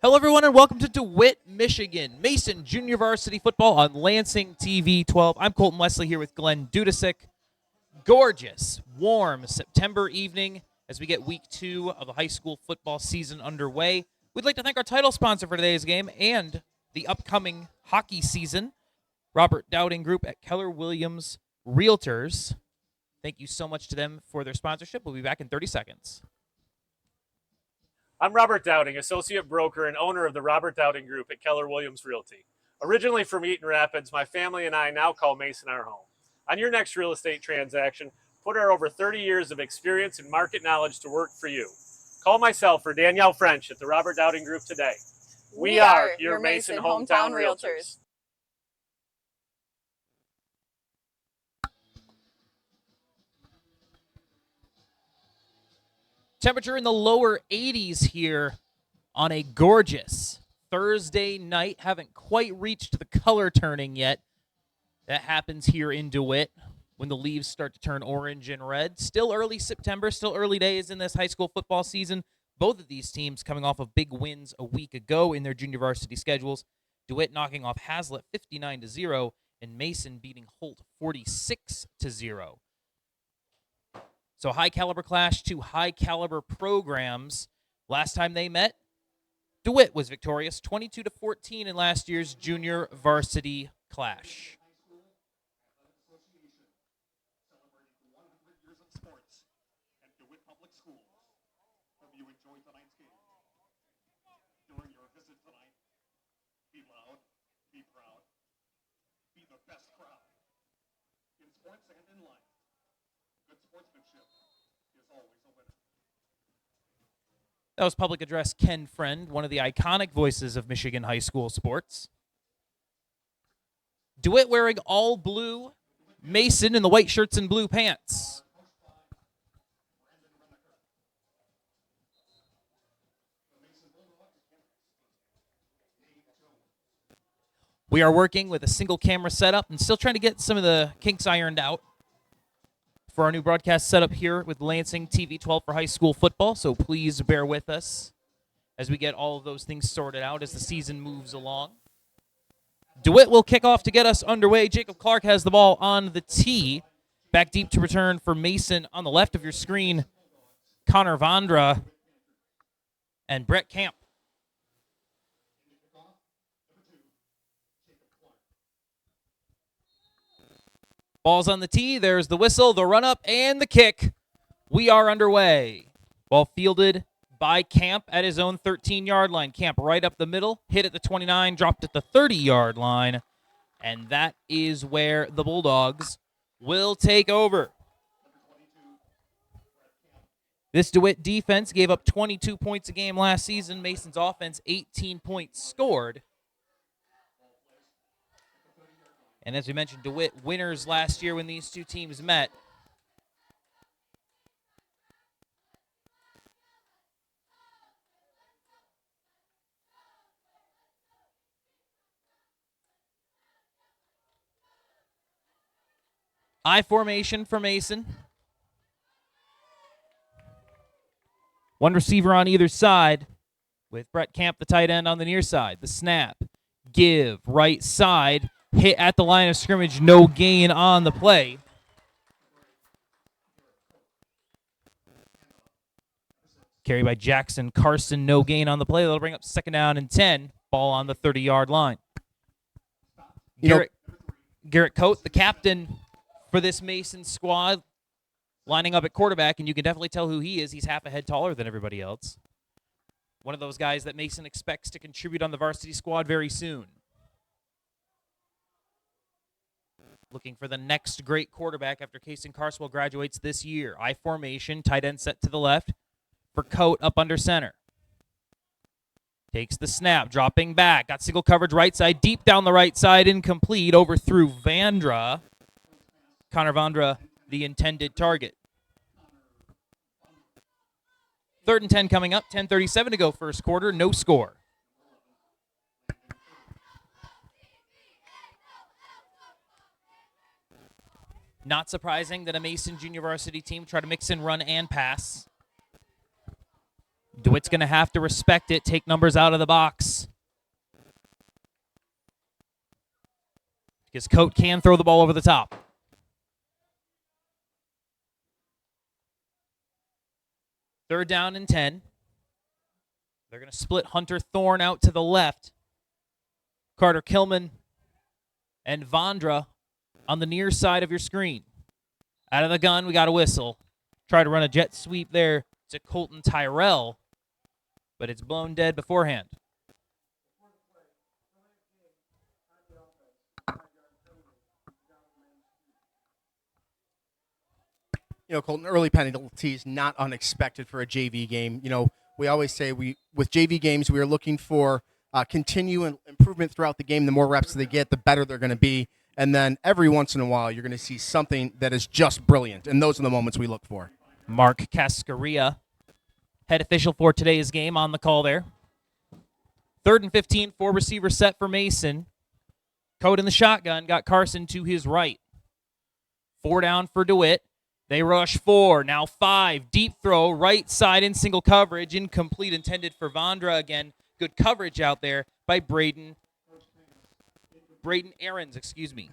Hello, everyone, and welcome to DeWitt, Michigan. Mason Junior Varsity Football on Lansing TV 12. I'm Colton Wesley here with Glenn Dudasik. Gorgeous, warm September evening as we get week 2 of the high school football season underway. We'd like to thank our title sponsor for today's game and the upcoming hockey season, Robert Dowding Group at Keller Williams Realtors. Thank you so much to them for their sponsorship. We'll be back in 30 seconds. I'm Robert Dowding, associate broker and owner of the Robert Dowding Group at Keller Williams Realty. Originally from Eaton Rapids, my family and I now call Mason our home. On your next real estate transaction, put our over 30 years of experience and market knowledge to work for you. Call myself or Danielle French at the Robert Dowding Group today. We are your Mason hometown realtors. Temperature in the lower 80s here on a gorgeous Thursday night. Haven't quite reached the color turning yet. That happens here in DeWitt when the leaves start to turn orange and red. Still early September, still early days in this high school football season. Both of these teams coming off of big wins a week ago in their junior varsity schedules. DeWitt knocking off Hazlitt 59-0 and Mason beating Holt 46-0. So high caliber clash, two high caliber programs. Last time they met, DeWitt was victorious 22-14 in last year's junior varsity clash. That was public address Ken Friend, one of the iconic voices of Michigan high school sports. DeWitt wearing all blue, Mason in the white shirts and blue pants. We are working with a single camera setup and still trying to get some of the kinks ironed out for our new broadcast setup here with Lansing TV 12 for high school football, so please bear with us as we get all of those things sorted out as the season moves along. DeWitt will kick off to get us underway. Jacob Clark has the ball on the tee. Back deep to return for Mason on the left of your screen, Connor Vondra and Brett Camp. Ball's on the tee. There's the whistle, the run-up, and the kick. We are underway. Ball fielded by Camp at his own 13-yard line. Camp right up the middle, hit at the 29, dropped at the 30-yard line. And that is where the Bulldogs will take over. This DeWitt defense gave up 22 points a game last season. Mason's offense, 18 points scored. And as we mentioned, DeWitt winners last year when these two teams met. I formation for Mason. One receiver on either side with Brett Camp, the tight end, on the near side. The snap, give, right side. Hit at the line of scrimmage, no gain on the play. Carry by Jackson Carson, no gain on the play. That'll bring up second down and 10. Ball on the 30-yard line. Garrett Coate, the captain for this Mason squad, lining up at quarterback, and you can definitely tell who he is. He's half a head taller than everybody else. One of those guys that Mason expects to contribute on the varsity squad very soon. Looking for the next great quarterback after Kason Carswell graduates this year. I formation, tight end set to the left for Coate up under center. Takes the snap, dropping back. Got single coverage right side, deep down the right side, incomplete. Overthrew Vandra. Connor Vondra, the intended target. 3rd and 10 coming up, 10:37 to go first quarter, no score. Not surprising that a Mason junior varsity team try to mix in run and pass. DeWitt's going to have to respect it, take numbers out of the box. Because Coate can throw the ball over the top. Third down and 10. They're going to split Hunter Thorne out to the left. Carter Kilman and Vondra on the near side of your screen. Out of the gun, we got a whistle. Try to run a jet sweep there to Colton Tyrell, but it's blown dead beforehand. Colton, early penalties, not unexpected for a JV game. We always say with JV games, we are looking for continual improvement throughout the game. The more reps they get, the better they're going to be. And then every once in a while, you're going to see something that is just brilliant. And those are the moments we look for. Mark Cascaria, head official for today's game, on the call there. 3rd and 15, 4-receiver set for Mason. Coate in the shotgun, got Carson to his right. 4 down for DeWitt. They rush 4, now 5. Deep throw, right side in single coverage. Incomplete, intended for Vondra again. Good coverage out there by Braden Aarons, excuse me.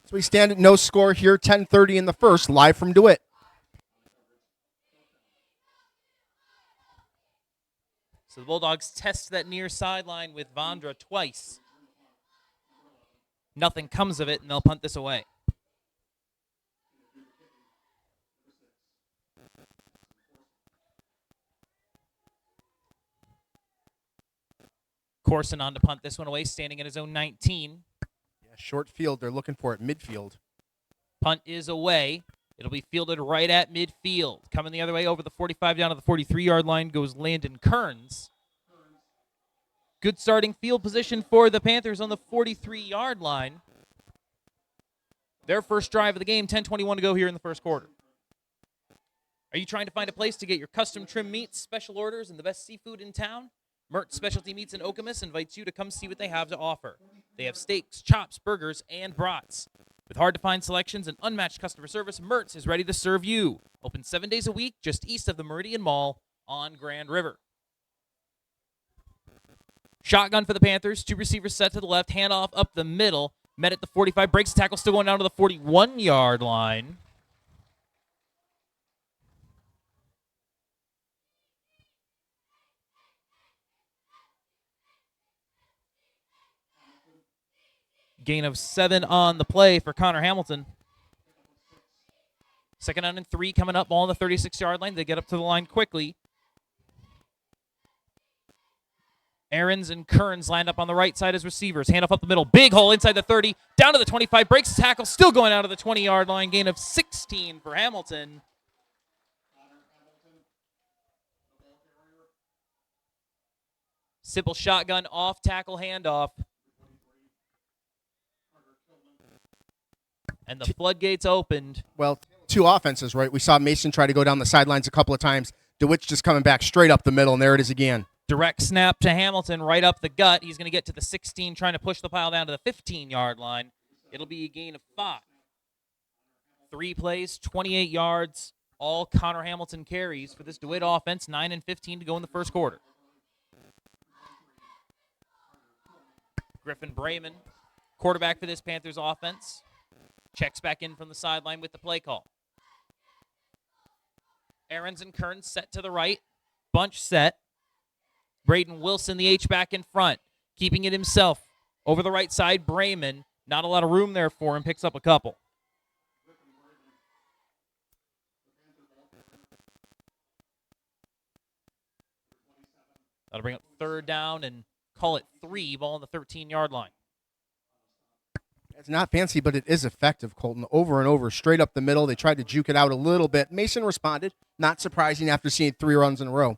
So we stand at no score here, 10:30 in the first, live from DeWitt. So the Bulldogs test that near sideline with Vondra twice. Nothing comes of it, and they'll punt this away. Corson on to punt this one away, standing at his own 19. Yeah, short field. They're looking for it midfield. Punt is away. It'll be fielded right at midfield. Coming the other way over the 45 down to the 43-yard line goes Landon Kearns. Good starting field position for the Panthers on the 43-yard line. Their first drive of the game, 10:21 to go here in the first quarter. Are you trying to find a place to get your custom trim meats, special orders, and the best seafood in town? Mert Specialty Meats in Okemos invites you to come see what they have to offer. They have steaks, chops, burgers, and brats. With hard-to-find selections and unmatched customer service, Mertz is ready to serve you. Open 7 days a week just east of the Meridian Mall on Grand River. Shotgun for the Panthers. 2 receivers set to the left. Handoff up the middle. Met at the 45. Breaks the tackle, still going down to the 41-yard line. Gain of 7 on the play for Connor Hamilton. 2nd down and 3 coming up, ball on the 36-yard line. They get up to the line quickly. Aarons and Kearns lined up on the right side as receivers. Handoff up the middle. Big hole inside the 30. Down to the 25. Breaks the tackle. Still going out of the 20-yard line. Gain of 16 for Hamilton. Simple shotgun off tackle handoff. And the floodgates opened. Well, 2 offenses, right? We saw Mason try to go down the sidelines a couple of times. DeWitt's just coming back straight up the middle, and there it is again. Direct snap to Hamilton right up the gut. He's going to get to the 16, trying to push the pile down to the 15-yard line. It'll be a gain of 5. 3 plays, 28 yards, all Connor Hamilton carries for this DeWitt offense. 9 and 15 to go in the first quarter. Griffin Brayman, quarterback for this Panthers offense. Checks back in from the sideline with the play call. Aarons and Kearns set to the right. Bunch set. Braden Wilson, the H-back in front. Keeping it himself. Over the right side, Brayman. Not a lot of room there for him. Picks up a couple. That'll bring up 3rd down and call it 3. Ball on the 13-yard line. It's not fancy, but it is effective, Colton. Over and over, straight up the middle. They tried to juke it out a little bit. Mason responded. Not surprising after seeing 3 runs in a row.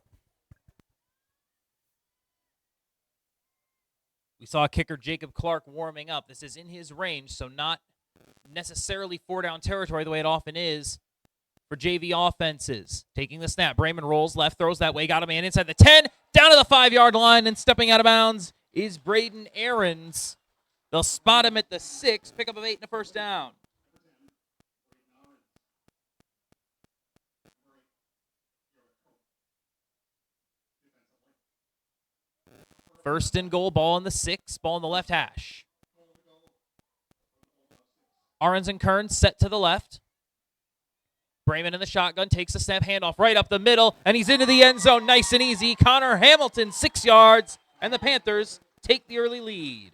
We saw kicker Jacob Clark warming up. This is in his range, so not necessarily 4-down territory the way it often is for JV offenses. Taking the snap. Brayman rolls left, throws that way. Got a man inside the 10, down to the 5-yard line, and stepping out of bounds is Braden Aarons. They'll spot him at the 6, pick up of 8 and a first down. First and goal, ball in the 6, ball in the left hash. Ahrens and Kearns set to the left. Brayman in the shotgun, takes a snap, handoff right up the middle, and he's into the end zone nice and easy. Connor Hamilton, 6 yards, and the Panthers take the early lead.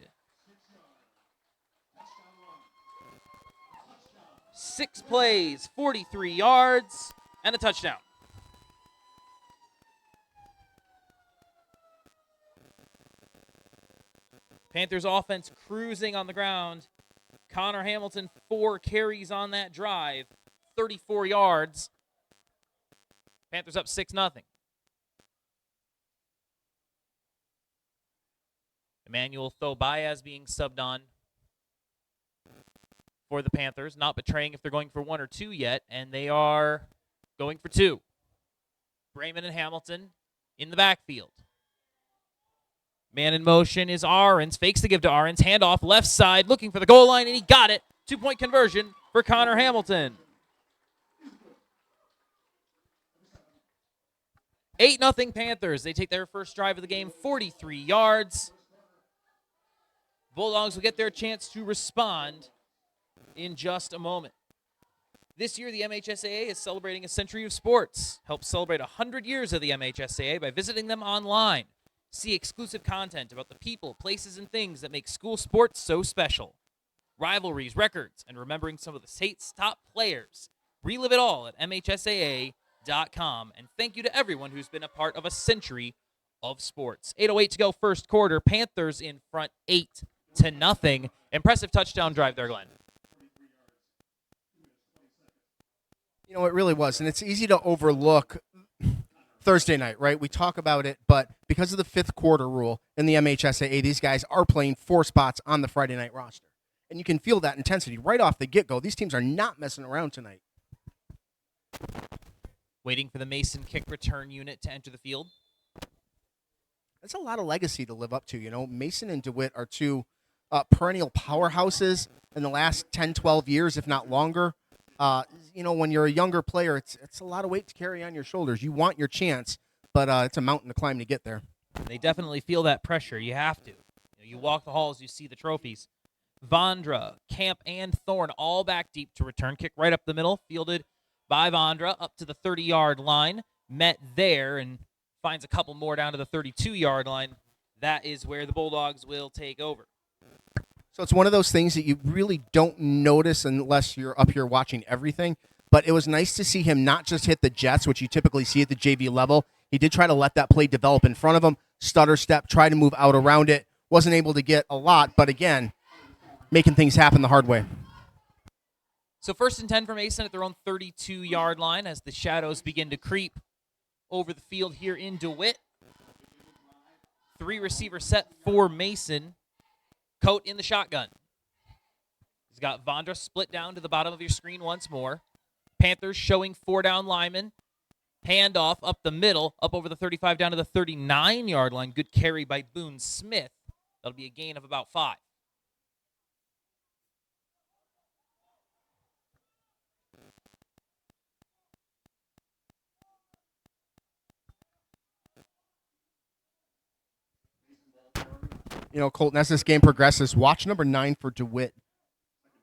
6 plays, 43 yards, and a touchdown. Panthers offense cruising on the ground. Connor Hamilton, 4 carries on that drive, 34 yards. Panthers up 6-0. Emmanuel Thobias being subbed on for the Panthers, not betraying if they're going for 1 or 2 yet, and they are going for 2. Brayman and Hamilton in the backfield. Man in motion is Ahrens. Fakes the give to Ahrens. Handoff left side, looking for the goal line, and he got it. 2-point conversion for Connor Hamilton. 8-0 Panthers. They take their first drive of the game, 43 yards. Bulldogs will get their chance to respond in just a moment. This year, the MHSAA is celebrating a century of sports. Help celebrate 100 years of the MHSAA by visiting them online. See exclusive content about the people, places, and things that make school sports so special. Rivalries, records, and remembering some of the state's top players. Relive it all at MHSAA.com. And thank you to everyone who's been a part of a century of sports. 8:08 to go first quarter. Panthers in front 8-0. Impressive touchdown drive there, Glenn. You know, it really was. And it's easy to overlook Thursday night, right? We talk about it, but because of the 5th quarter rule in the MHSAA, these guys are playing 4 spots on the Friday night roster. And you can feel that intensity right off the get-go. These teams are not messing around tonight. Waiting for the Mason kick return unit to enter the field. That's a lot of legacy to live up to. You know, Mason and DeWitt are 2 perennial powerhouses in the last 10, 12 years, if not longer. You know, when you're a younger player, it's a lot of weight to carry on your shoulders. You want your chance, but it's a mountain to climb to get there. They definitely feel that pressure. You have to. You walk the halls, you see the trophies. Vondra, Camp, and Thorne all back deep to return. Kick right up the middle, fielded by Vondra up to the 30-yard line. Met there and finds a couple more down to the 32-yard line. That is where the Bulldogs will take over. So it's one of those things that you really don't notice unless you're up here watching everything. But it was nice to see him not just hit the jets, which you typically see at the JV level. He did try to let that play develop in front of him, stutter step, try to move out around it. Wasn't able to get a lot, but again, making things happen the hard way. So 1st and 10 for Mason at their own 32-yard line as the shadows begin to creep over the field here in DeWitt. 3 receiver set for Mason. Coat in the shotgun. He's got Vondra split down to the bottom of your screen once more. Panthers showing 4 down linemen. Handoff up the middle, up over the 35 down to the 39-yard line. Good carry by Boone Smith. That'll be a gain of about 5. You know, Colton, as this game progresses, watch number 9 for DeWitt.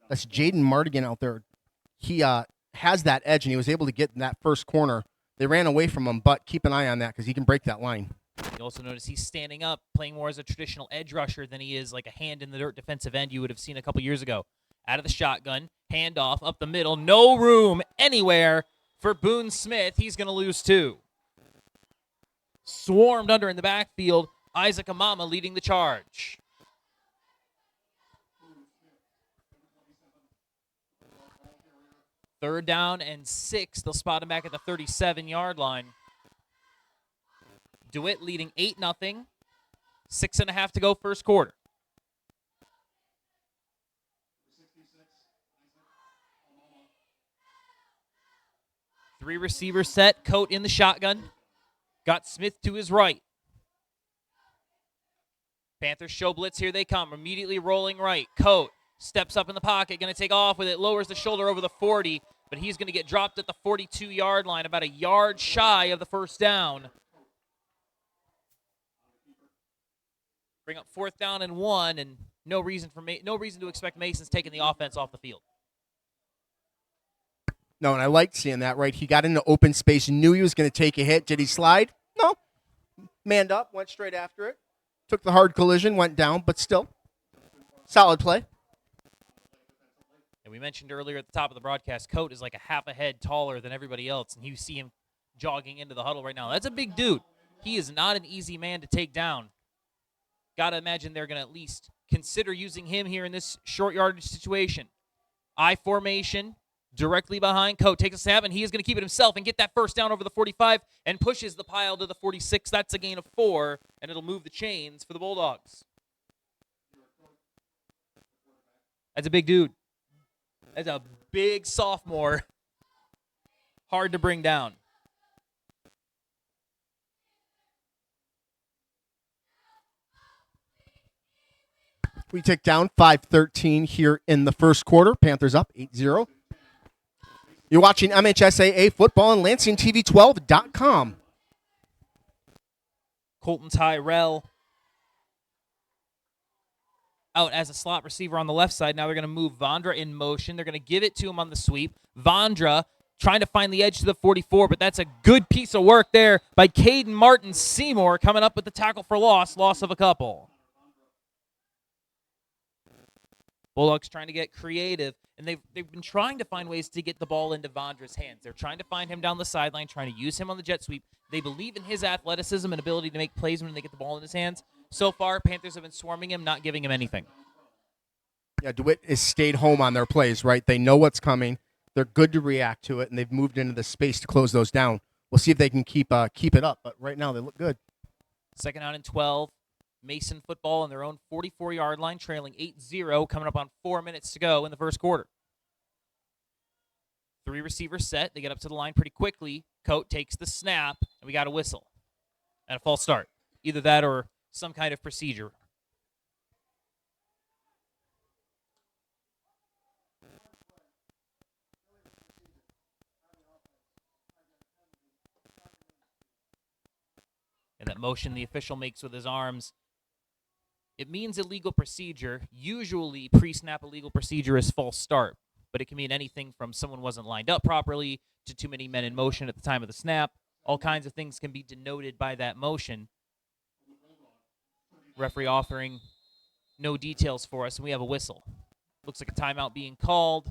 That's Jaden Mardigan out there. He has that edge, and he was able to get in that first corner. They ran away from him, but keep an eye on that because he can break that line. You also notice he's standing up, playing more as a traditional edge rusher than he is like a hand-in-the-dirt defensive end you would have seen a couple years ago. Out of the shotgun, handoff up the middle, no room anywhere for Boone Smith. He's going to lose 2. Swarmed under in the backfield. Isaac Amama leading the charge. Third down and 6. They'll spot him back at the 37-yard line. DeWitt leading 8-0. 6.5 to go first quarter. Three receiver set. Coat in the shotgun. Got Smith to his right. Panthers show blitz. Here they come. Immediately rolling right. Coat steps up in the pocket. Going to take off with it. Lowers the shoulder over the 40. But he's going to get dropped at the 42-yard line. About a yard shy of the first down. Bring up 4th down and 1, and no reason to expect Mason's taking the offense off the field. No, and I liked seeing that, right? He got into open space, knew he was going to take a hit. Did he slide? No. Manned up, went straight after it. Took the hard collision, went down, but still, solid play. And we mentioned earlier at the top of the broadcast, Coat is like a half a head taller than everybody else, and you see him jogging into the huddle right now. That's a big dude. He is not an easy man to take down. Got to imagine they're going to at least consider using him here in this short yardage situation. I formation. Directly behind Coat, takes a snap, and he is going to keep it himself and get that first down over the 45 and pushes the pile to the 46. That's a gain of 4, and it'll move the chains for the Bulldogs. That's a big dude. That's a big sophomore. Hard to bring down. We tick down 5:13 here in the first quarter. Panthers up 8-0. You're watching MHSAA football on LansingTV12.com. Colton Tyrell out as a slot receiver on the left side. Now they're going to move Vondra in motion. They're going to give it to him on the sweep. Vondra trying to find the edge to the 44, but that's a good piece of work there by Caden Martin Seymour coming up with the tackle for loss of a couple. Bulldogs trying to get creative, and they've been trying to find ways to get the ball into Vondra's hands. They're trying to find him down the sideline, trying to use him on the jet sweep. They believe in his athleticism and ability to make plays when they get the ball in his hands. So far, Panthers have been swarming him, not giving him anything. Yeah, DeWitt has stayed home on their plays, right? They know what's coming. They're good to react to it, and they've moved into the space to close those down. We'll see if they can keep it up, but right now they look good. 2nd down and 12. Mason football on their own 44-yard line, trailing 8-0, coming up on 4 minutes to go in the first quarter. 3 receivers set. They get up to the line pretty quickly. Coat takes the snap, and we got a whistle and a false start. Either that or some kind of procedure. And that motion the official makes with his arms, it means illegal procedure. Usually, pre-snap illegal procedure is false start, but it can mean anything from someone wasn't lined up properly to too many men in motion at the time of the snap. All kinds of things can be denoted by that motion. Referee offering no details for us, and we have a whistle. Looks like a timeout being called.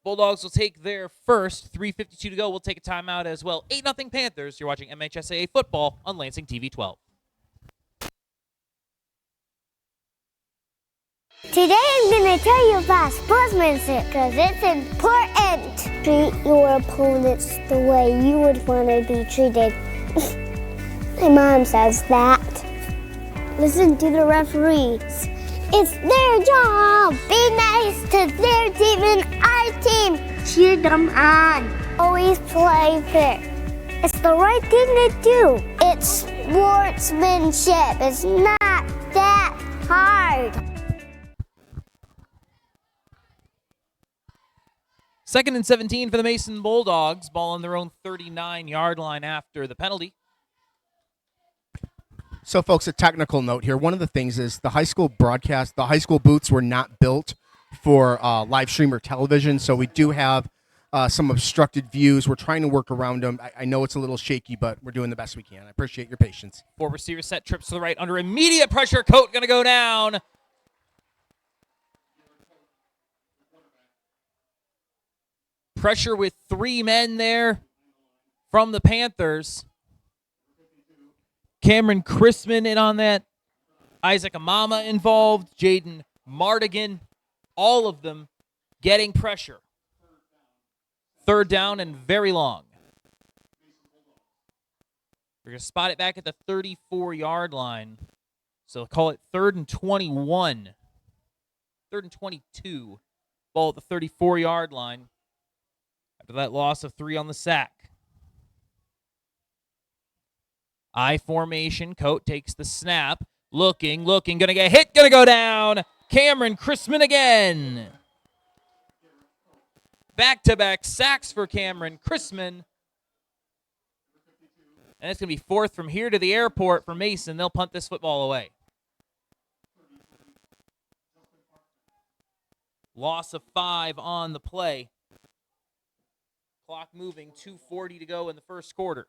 Bulldogs will take their first. 3:52 to go. We'll take a timeout as well. 8-0 Panthers. You're watching MHSAA football on Lansing TV 12. Today I'm going to tell you about sportsmanship because it's important. Treat your opponents the way you would want to be treated. My mom says that. Listen to the referees. It's their job. Be nice to their team and our team. Cheer them on. Always play fair. It's the right thing to do. It's sportsmanship. It's not that hard. 2nd and 17 for the Mason Bulldogs. Ball on their own 39-yard line after the penalty. So, folks, a technical note here. One of the things is the high school broadcast, the high school booths were not built for live stream or television, so we do have some obstructed views. We're trying to work around them. I know it's a little shaky, but we're doing the best we can. I appreciate your patience. 4 receivers set, trips to the right under immediate pressure. Coat going to go down. Pressure with 3 men there from the Panthers. Cameron Chrisman in on that. Isaac Amama involved. Jaden Mardigan. All of them getting pressure. 3rd down and very long. We're going to spot it back at the 34-yard line. So call it 3rd and 21. 3rd and 22. Ball at the 34-yard line. After that loss of 3 on the sack. I formation. Coat takes the snap. Looking. Going to get hit. Going to go down. Cameron Chrisman again. Back-to-back sacks for Cameron Chrisman. And it's going to be fourth from here to the airport for Mason. They'll punt this football away. Loss of 5 on the play. Clock moving, 2:40 to go in the first quarter.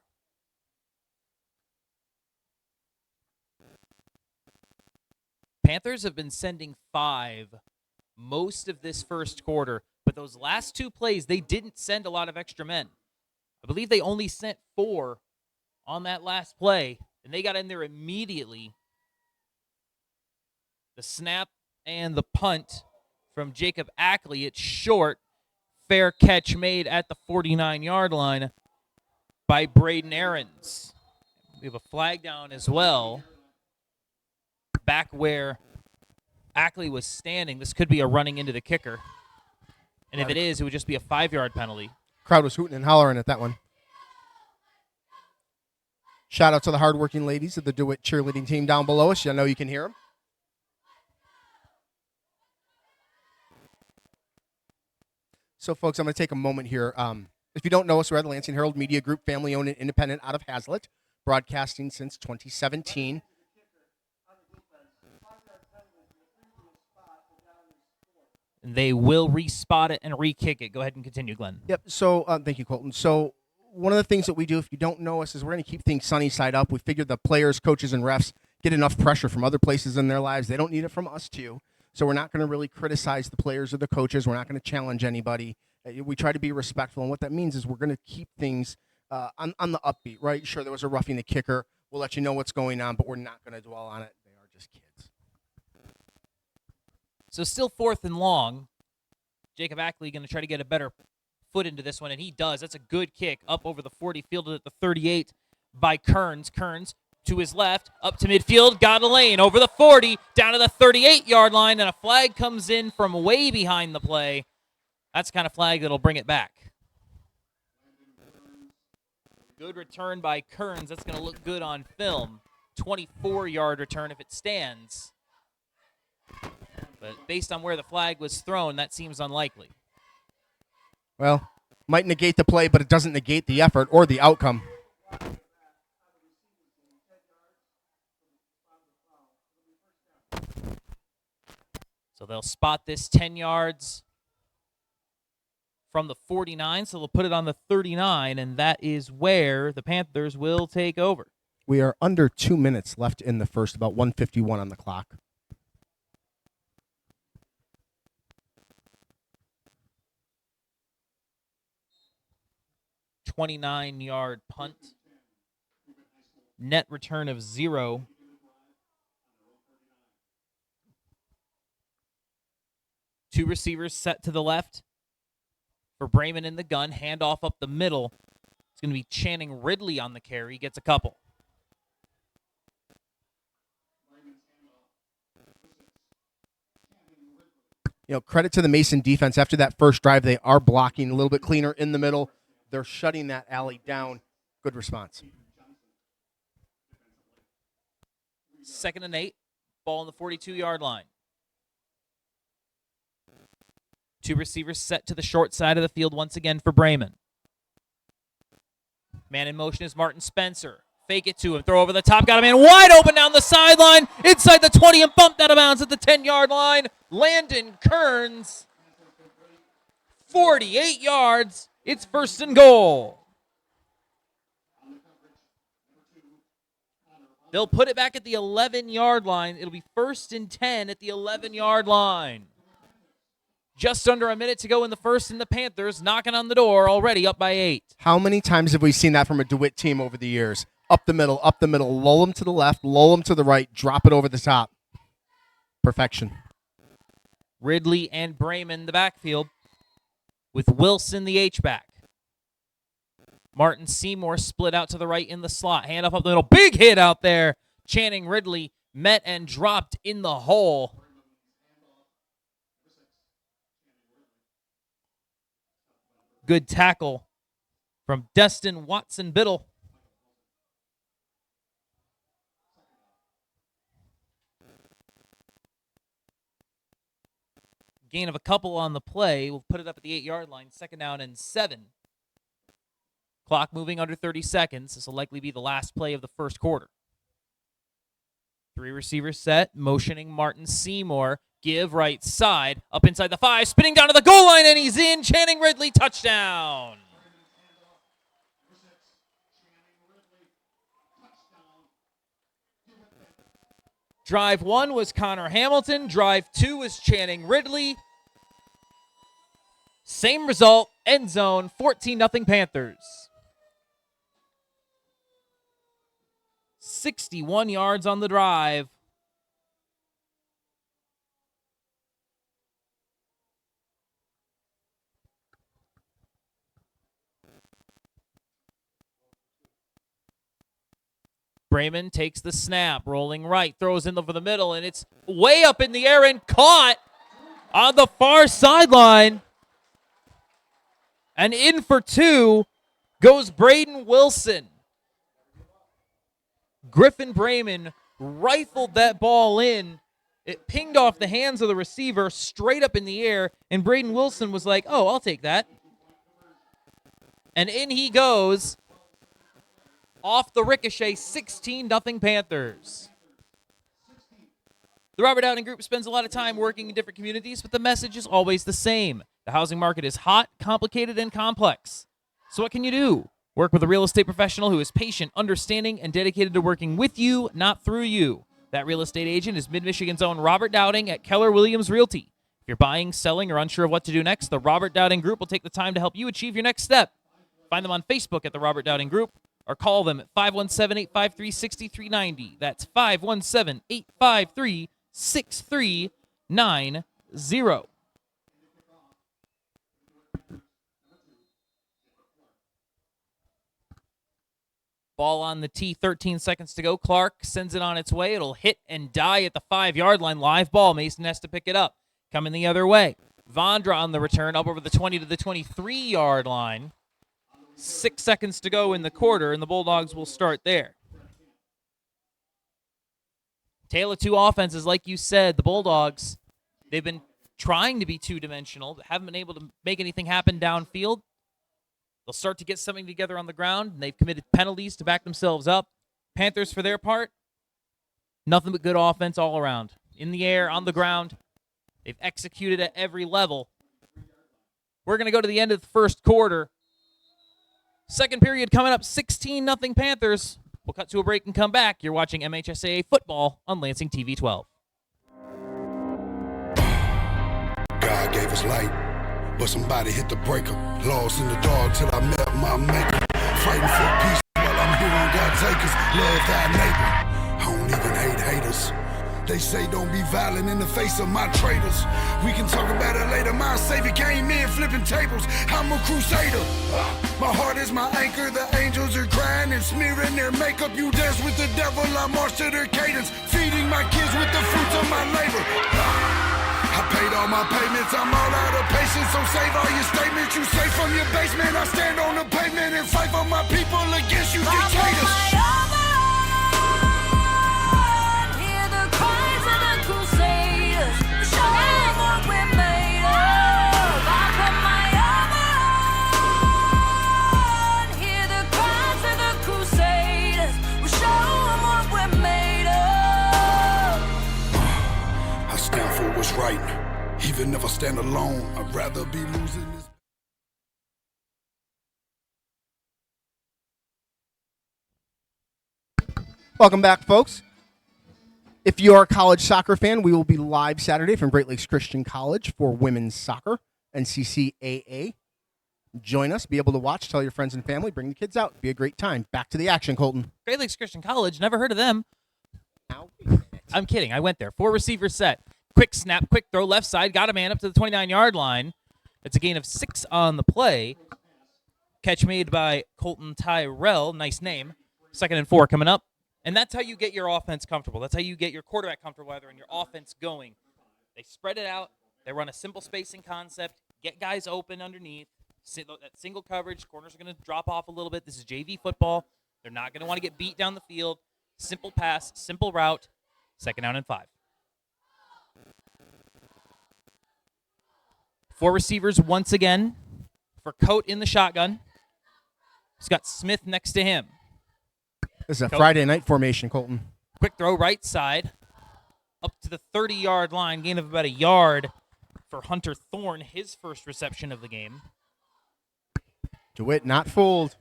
Panthers have been sending 5 most of this first quarter, but those last 2 plays, they didn't send a lot of extra men. I believe they only sent 4 on that last play, and they got in there immediately. The snap and the punt from Jacob Ackley. It's short. Fair catch made at the 49-yard line by Braden Aarons. We have a flag down as well. Back where Ackley was standing, this could be a running into the kicker. And if it is, it would just be a 5-yard penalty. Crowd was hooting and hollering at that one. Shout out to the hardworking ladies of the DeWitt cheerleading team down below us. I know you can hear them. So, folks, I'm going to take a moment here. If you don't know us, we're the Lansing Herald Media Group, family-owned and independent out of Hazlitt, broadcasting since 2017. They will re-spot it and re-kick it. Go ahead and continue, Glenn. Yep. So, thank you, Colton. So, one of the things that we do, if you don't know us, is we're going to keep things sunny side up. We figure the players, coaches, and refs get enough pressure from other places in their lives. They don't need it from us, too. So, we're not going to really criticize the players or the coaches. We're not going to challenge anybody. We try to be respectful. And what that means is we're going to keep things on the upbeat, right? Sure, there was a roughing the kicker. We'll let you know what's going on, but we're not going to dwell on it. They are just kids. So still 4th and long. Jacob Ackley going to try to get a better foot into this one, and he does. That's a good kick up over the 40, fielded at the 38 by Kearns. Kearns to his left, up to midfield, got a lane, over the 40, down to the 38-yard line, and a flag comes in from way behind the play. That's the kind of flag that'll bring it back. Good return by Kearns. That's going to look good on film. 24-yard return if it stands. But based on where the flag was thrown, that seems unlikely. Well, might negate the play, but it doesn't negate the effort or the outcome. So they'll spot this 10 yards from the 49, so they'll put it on the 39, and that is where the Panthers will take over. We are under 2 minutes left in the first, about 1:51 on the clock. A 29-yard punt. Net return of 0. Two receivers set to the left for Bremen in the gun. Handoff up the middle. It's going to be Channing Ridley on the carry. Gets a couple. You know, credit to the Mason defense. After that first drive, they are blocking a little bit cleaner in the middle. They're shutting that alley down. Good response. 2nd and 8. Ball on the 42-yard line. Two receivers set to the short side of the field once again for Bremen. Man in motion is Martin Spencer. Fake it to him. Throw over the top. Got a man wide open down the sideline. Inside the 20 and bumped out of bounds at the 10-yard line. Landon Kearns. 48 yards. It's 1st and goal. They'll put it back at the 11-yard line. It'll be 1st and 10 at the 11-yard line. Just under a minute to go in the first, and the Panthers knocking on the door, already up by 8. How many times have we seen that from a DeWitt team over the years? Up the middle, lull them to the left, lull them to the right, drop it over the top. Perfection. Ridley and Bremen the backfield with Wilson the H-back. Martin Seymour split out to the right in the slot. Hand off up the middle. Big hit out there. Channing Ridley met and dropped in the hole. Good tackle from Destin Watson-Biddle. Gain of a couple on the play. We'll put it up at the 8-yard line. 2nd down and 7. Clock moving under 30 seconds. This will likely be the last play of the first quarter. 3 receivers set, motioning Martin Seymour. Give right side, up inside the 5, spinning down to the goal line, and he's in. Channing Ridley, touchdown. Drive 1 was Connor Hamilton. Drive 2 was Channing Ridley. Same result, end zone, 14-0 Panthers. 61 yards on the drive. Brayman takes the snap, rolling right, throws in over the middle, and it's way up in the air and caught on the far sideline. And in for 2 goes Braden Wilson. Griffin Brayman rifled that ball in. It pinged off the hands of the receiver straight up in the air, and Braden Wilson was like, oh, I'll take that. And in he goes. Off the ricochet, 16-0 Panthers. The Robert Downing Group spends a lot of time working in different communities, but the message is always the same. The housing market is hot, complicated, and complex. So what can you do? Work with a real estate professional who is patient, understanding, and dedicated to working with you, not through you. That real estate agent is Mid-Michigan's own Robert Dowding at Keller Williams Realty. If you're buying, selling, or unsure of what to do next, the Robert Dowding Group will take the time to help you achieve your next step. Find them on Facebook at the Robert Dowding Group, or call them at 517-853-6390. That's 517-853-6390. Ball on the tee, 13 seconds to go. Clark sends it on its way. It'll hit and die at the 5-yard line. Live ball. Mason has to pick it up. Coming the other way. Vondra on the return, up over the 20 to the 23-yard line. 6 seconds to go in the quarter, and the Bulldogs will start there. Tale of two offenses, like you said. The Bulldogs, they've been trying to be two-dimensional, but haven't been able to make anything happen downfield. They'll start to get something together on the ground, and they've committed penalties to back themselves up. Panthers, for their part, nothing but good offense all around. In the air, on the ground. They've executed at every level. We're going to go to the end of the first quarter. Second period coming up, 16-0 Panthers. We'll cut to a break and come back. You're watching MHSAA football on Lansing TV 12. God gave us light, but somebody hit the breaker. Lost in the dark till I met my maker. Fighting for peace while I'm here on God take us. Love thy neighbor. I don't even hate haters. They say don't be violent in the face of my traitors. We can talk about it later. My savior came in flipping tables. I'm a crusader. My heart is my anchor. The angels are crying and smearing their makeup. You dance with the devil. I march to their cadence. Feeding my kids with the fruits of my labor. I paid all my payments. I'm all out of patience. So save all your statements. You say from your basement. I stand on the pavement and fight for my people against you dictators. Right, even if I stand alone, I'd rather be losing this. Welcome back, folks. If you are a college soccer fan, we will be live Saturday from Great Lakes Christian College for women's soccer, NCCAA. Join us, be able to watch, tell your friends and family, bring the kids out. Be a great time. Back to the action, Colton. Great Lakes Christian College, never heard of them. Now, wait a minute. I'm kidding. I went there. 4 receivers set. Quick snap, quick throw, left side, got a man up to the 29-yard line. It's a gain of 6 on the play. Catch made by Colton Tyrell. Nice name. 2nd and 4 coming up. And that's how you get your offense comfortable. That's how you get your quarterback comfortable, either, and your offense going. They spread it out. They run a simple spacing concept. Get guys open underneath. That single coverage. Corners are going to drop off a little bit. This is JV football. They're not going to want to get beat down the field. Simple pass, simple route. 2nd down and 5. 4 receivers once again for Coate in the shotgun. He's got Smith next to him. This is a Friday night formation, Colton. Quick throw right side. Up to the 30-yard line. Gain of about a yard for Hunter Thorne, his first reception of the game. DeWitt not fooled.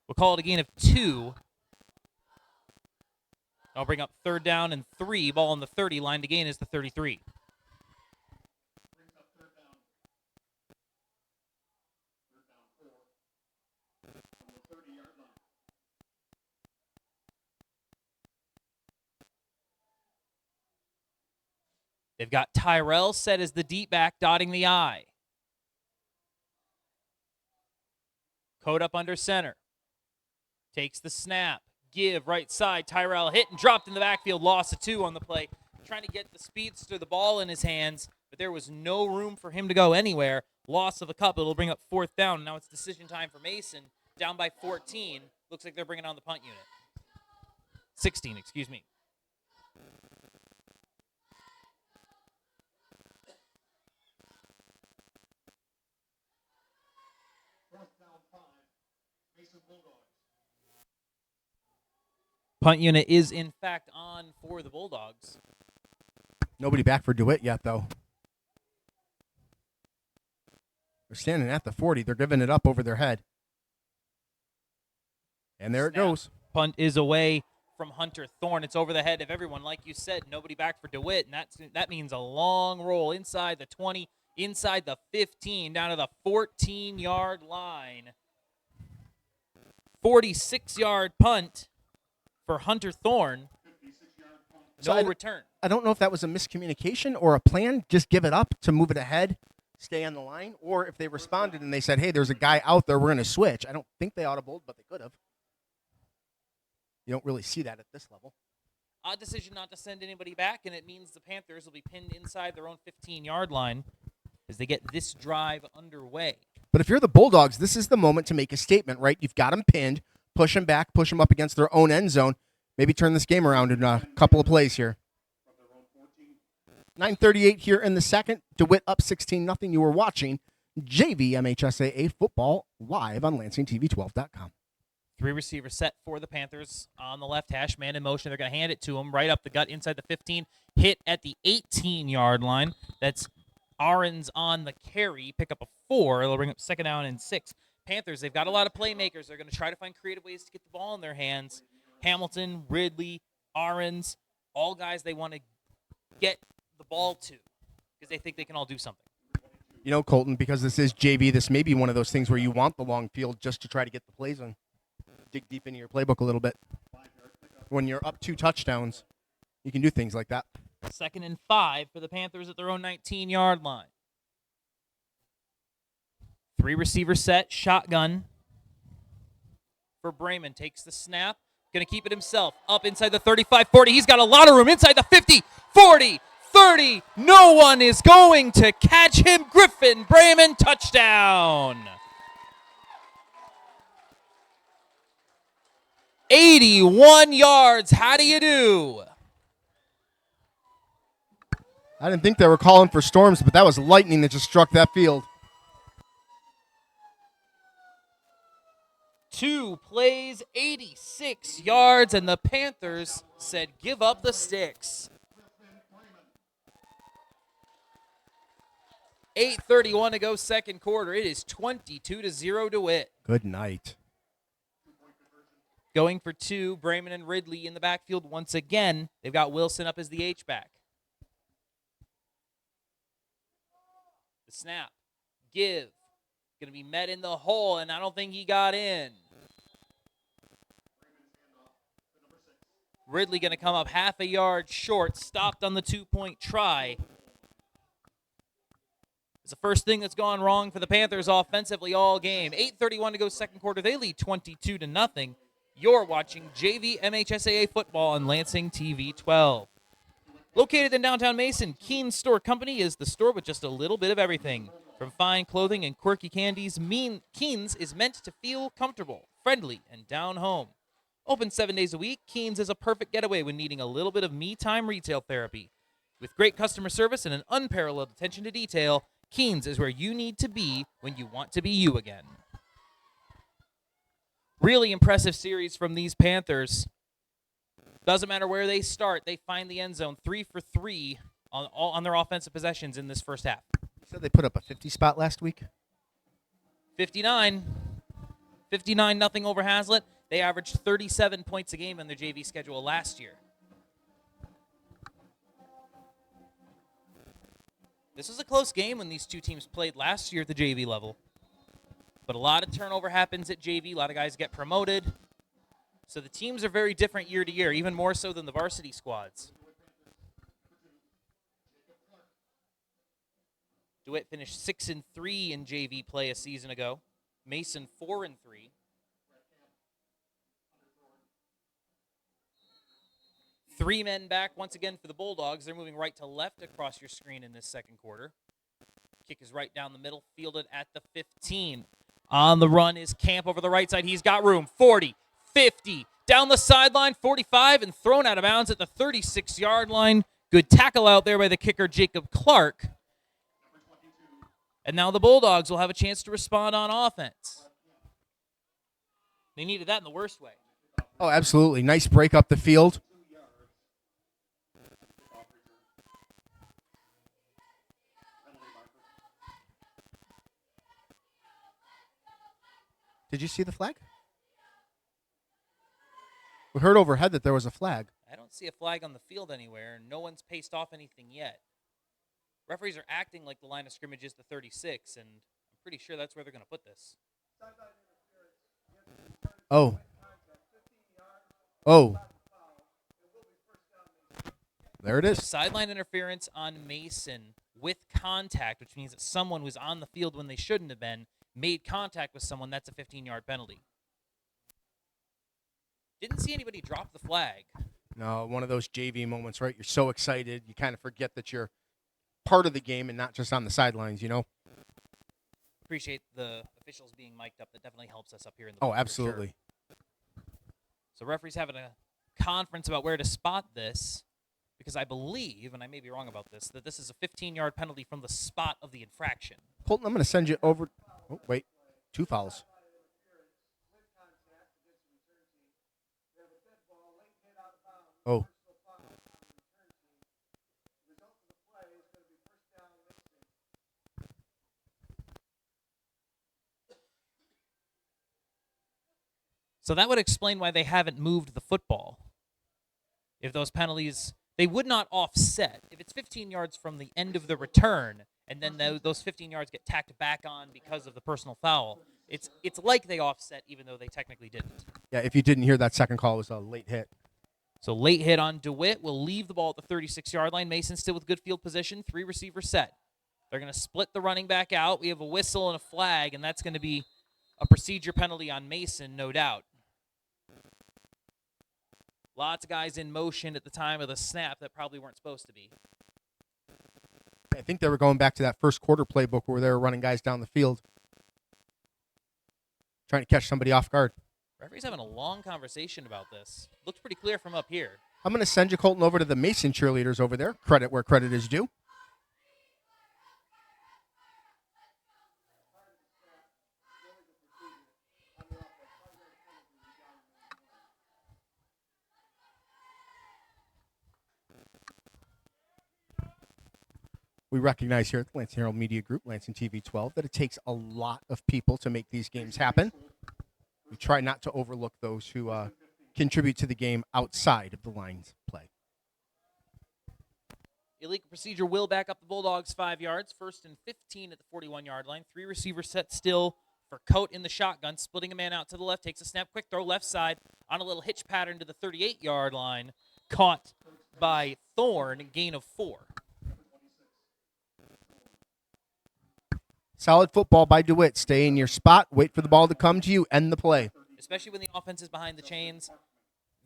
We'll call it a gain of 2. I'll bring up 3rd down and 3. Ball on the 30. Line to gain is the 33. They've got Tyrell set as the deep back, dotting the I. Code up under center. Takes the snap. Give right side. Tyrell hit and dropped in the backfield. Loss of 2 on the play. Trying to get the speedster the ball in his hands, but there was no room for him to go anywhere. Loss of a couple. It'll bring up 4th down. Now it's decision time for Mason. Down by 14. Looks like they're bringing on the punt unit. 16, excuse me. Punt unit is, in fact, on for the Bulldogs. Nobody back for DeWitt yet, though. They're standing at the 40. They're giving it up over their head. And there it goes. Punt is away from Hunter Thorne. It's over the head of everyone. Like you said, nobody back for DeWitt, and that means a long roll inside the 20, inside the 15, down to the 14-yard line. 46-yard punt for Hunter Thorne. No return. I don't know if that was a miscommunication or a plan. Just give it up to move it ahead, stay on the line, or if they responded and they said, hey, there's a guy out there, we're going to switch. I don't think they audibled, but they could have. You don't really see that at this level. Odd decision not to send anybody back, and it means the Panthers will be pinned inside their own 15-yard line as they get this drive underway. But if you're the Bulldogs, this is the moment to make a statement, right? You've got them pinned, push them back, push them up against their own end zone, maybe turn this game around in a couple of plays here. 9:38 here in the second. DeWitt up 16-0. You were watching JV MHSAA football live on LansingTV12.com. 3 receivers set for the Panthers on the left hash. Man in motion. They're going to hand it to him right up the gut inside the 15. Hit at the 18-yard line. That's Ahrens on the carry. Pick up a 4. It'll bring up 2nd down and 6. Panthers, they've got a lot of playmakers. They're going to try to find creative ways to get the ball in their hands. Hamilton, Ridley, Ahrens, all guys they want to get the ball to because they think they can all do something. You know, Colton, because this is JV, this may be one of those things where you want the long field just to try to get the plays on. Dig deep into your playbook a little bit. When you're up 2 touchdowns, you can do things like that. 2nd and 5 for the Panthers at their own 19-yard line. 3 receiver set, shotgun for Bremen. Takes the snap, going to keep it himself. Up inside the 35-40. He's got a lot of room inside the 50, 40, 30. No one is going to catch him. Griffin, Bremen, touchdown. 81 yards. How do you do? I didn't think they were calling for storms, but that was lightning that just struck that field. 2 plays, 86 yards, and the Panthers said, give up the sticks. 8:31 to go second quarter. It is 22-0 DeWitt. Good night. Going for 2, Bremen and Ridley in the backfield once again. They've got Wilson up as the H-back. The snap. Give. Going to be met in the hole, and I don't think he got in. Ridley going to come up half a yard short. Stopped on the 2-point try. It's the first thing that's gone wrong for the Panthers offensively all game. 8:31 to go second quarter. They lead 22-0. You're watching JV MHSAA football on Lansing TV 12. Located in downtown Mason, Keen's Store Company is the store with just a little bit of everything. From fine clothing and quirky candies, Keen's is meant to feel comfortable, friendly, and down home. Open 7 days a week, Keen's is a perfect getaway when needing a little bit of me-time retail therapy. With great customer service and an unparalleled attention to detail, Keen's is where you need to be when you want to be you again. Really impressive series from these Panthers. Doesn't matter where they start, they find the end zone. 3 for 3 on their offensive possessions in this first half. You said they put up a 50 spot last week? 59 nothing over Hazlitt. They averaged 37 points a game in their JV schedule last year. This was a close game when these two teams played last year at the JV level. But a lot of turnover happens at JV. A lot of guys get promoted. So the teams are very different year to year, even more so than the varsity squads. DeWitt finished 6-3 in JV play a season ago. Mason 4-3. Three men back once again for the Bulldogs. They're moving right to left across your screen in this second quarter. Kick is right down the middle, fielded at the 15. On the run is Camp over the right side. He's got room. 40, 50, down the sideline, 45, and thrown out of bounds at the 36-yard line. Good tackle out there by the kicker, Jacob Clark. And now the Bulldogs will have a chance to respond on offense. They needed that in the worst way. Oh, absolutely. Nice break up the field. Did you see the flag? We heard overhead that there was a flag. I don't see a flag on the field anywhere, and no one's paced off anything yet. Referees are acting like the line of scrimmage is the 36, and I'm pretty sure that's where they're going to put this. Oh. Oh. There it is. Sideline interference on Mason with contact, which means that someone was on the field when they shouldn't have been, made contact with someone. That's a 15-yard penalty. Didn't see anybody drop the flag. No, one of those JV moments, right? You're so excited, you kind of forget that you're part of the game and not just on the sidelines, you know? Appreciate the officials being mic'd up. That definitely helps us up here in the booth. Oh, absolutely. Sure. So referees having a conference about where to spot this, because I believe, and I may be wrong about this, that this is a 15-yard penalty from the spot of the infraction. Colton, I'm going to send you over. Oh, wait. 2 fouls. Oh. So that would explain why they haven't moved the football. If those penalties, they would not offset. If it's 15 yards from the end of the return, and then those 15 yards get tacked back on because of the personal foul, it's like they offset even though they technically didn't. Yeah, if you didn't hear that second call, it was a late hit. So late hit on DeWitt will leave the ball at the 36-yard line. Mason still with good field position, 3 receiver set. They're going to split the running back out. We have a whistle and a flag, and that's going to be a procedure penalty on Mason, no doubt. Lots of guys in motion at the time of the snap that probably weren't supposed to be. I think they were going back to that first quarter playbook where they were running guys down the field, trying to catch somebody off guard. Referee's having a long conversation about this. Looks pretty clear from up here. I'm going to send you, Colton, over to the Mason cheerleaders over there. Credit where credit is due. We recognize here at the Lansing Herald Media Group, Lansing TV 12, that it takes a lot of people to make these games happen. We try not to overlook those who contribute to the game outside of the lines play. Illegal procedure will back up the Bulldogs 5 yards. 1st and 15 at the 41-yard line. 3 receivers set still for Coate in the shotgun. Splitting a man out to the left. Takes a snap. Quick throw left side on a little hitch pattern to the 38-yard line. Caught by Thorne. Gain of 4. Solid football by DeWitt. Stay in your spot. Wait for the ball to come to you. End the play. Especially when the offense is behind the chains.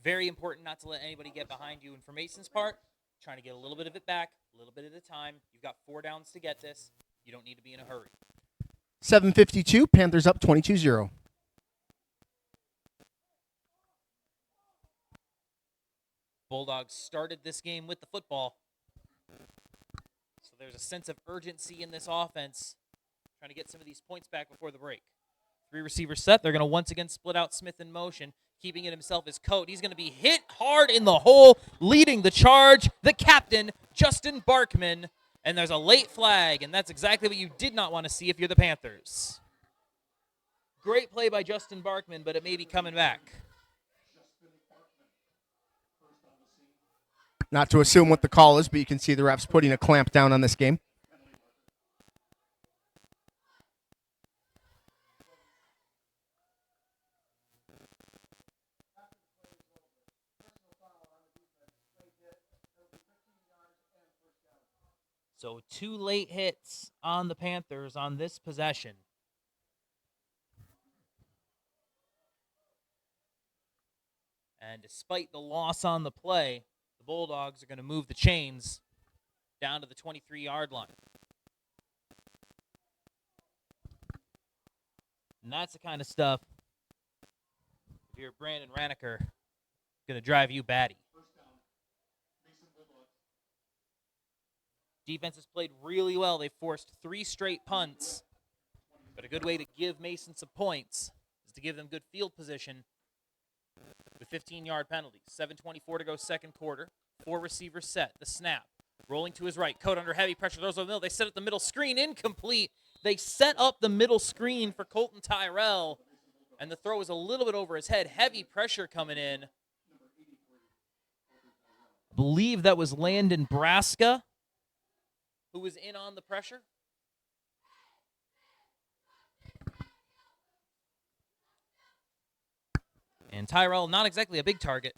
Very important not to let anybody get behind you. And for Mason's part, trying to get a little bit of it back, a little bit at a time. You've got 4 downs to get this. You don't need to be in a hurry. 7:52. Panthers up 22-0. Bulldogs started this game with the football. So there's a sense of urgency in this offense. Trying to get some of these points back before the break. 3-receiver set. They're going to once again split out Smith in motion. Keeping it himself is Coate. He's going to be hit hard in the hole, leading the charge, the captain, Justin Barkman. And there's a late flag, and that's exactly what you did not want to see if you're the Panthers. Great play by Justin Barkman, but it may be coming back. Not to assume what the call is, but you can see the refs putting a clamp down on this game. So 2 late hits on the Panthers on this possession. And despite the loss on the play, the Bulldogs are going to move the chains down to the 23-yard line. And that's the kind of stuff, if you're Brandon Raniker, going to drive you batty. Defense has played really well. They've forced 3 straight punts. But a good way to give Mason some points is to give them good field position with 15-yard penalties. 7:24 to go second quarter. 4-receiver set. The snap. Rolling to his right. Coate under heavy pressure. Throws over the middle. They set up the middle screen. Incomplete. They set up the middle screen for Colton Tyrell. And the throw is a little bit over his head. Heavy pressure coming in. I believe that was Landon Braska who was in on the pressure. And Tyrell, not exactly a big target.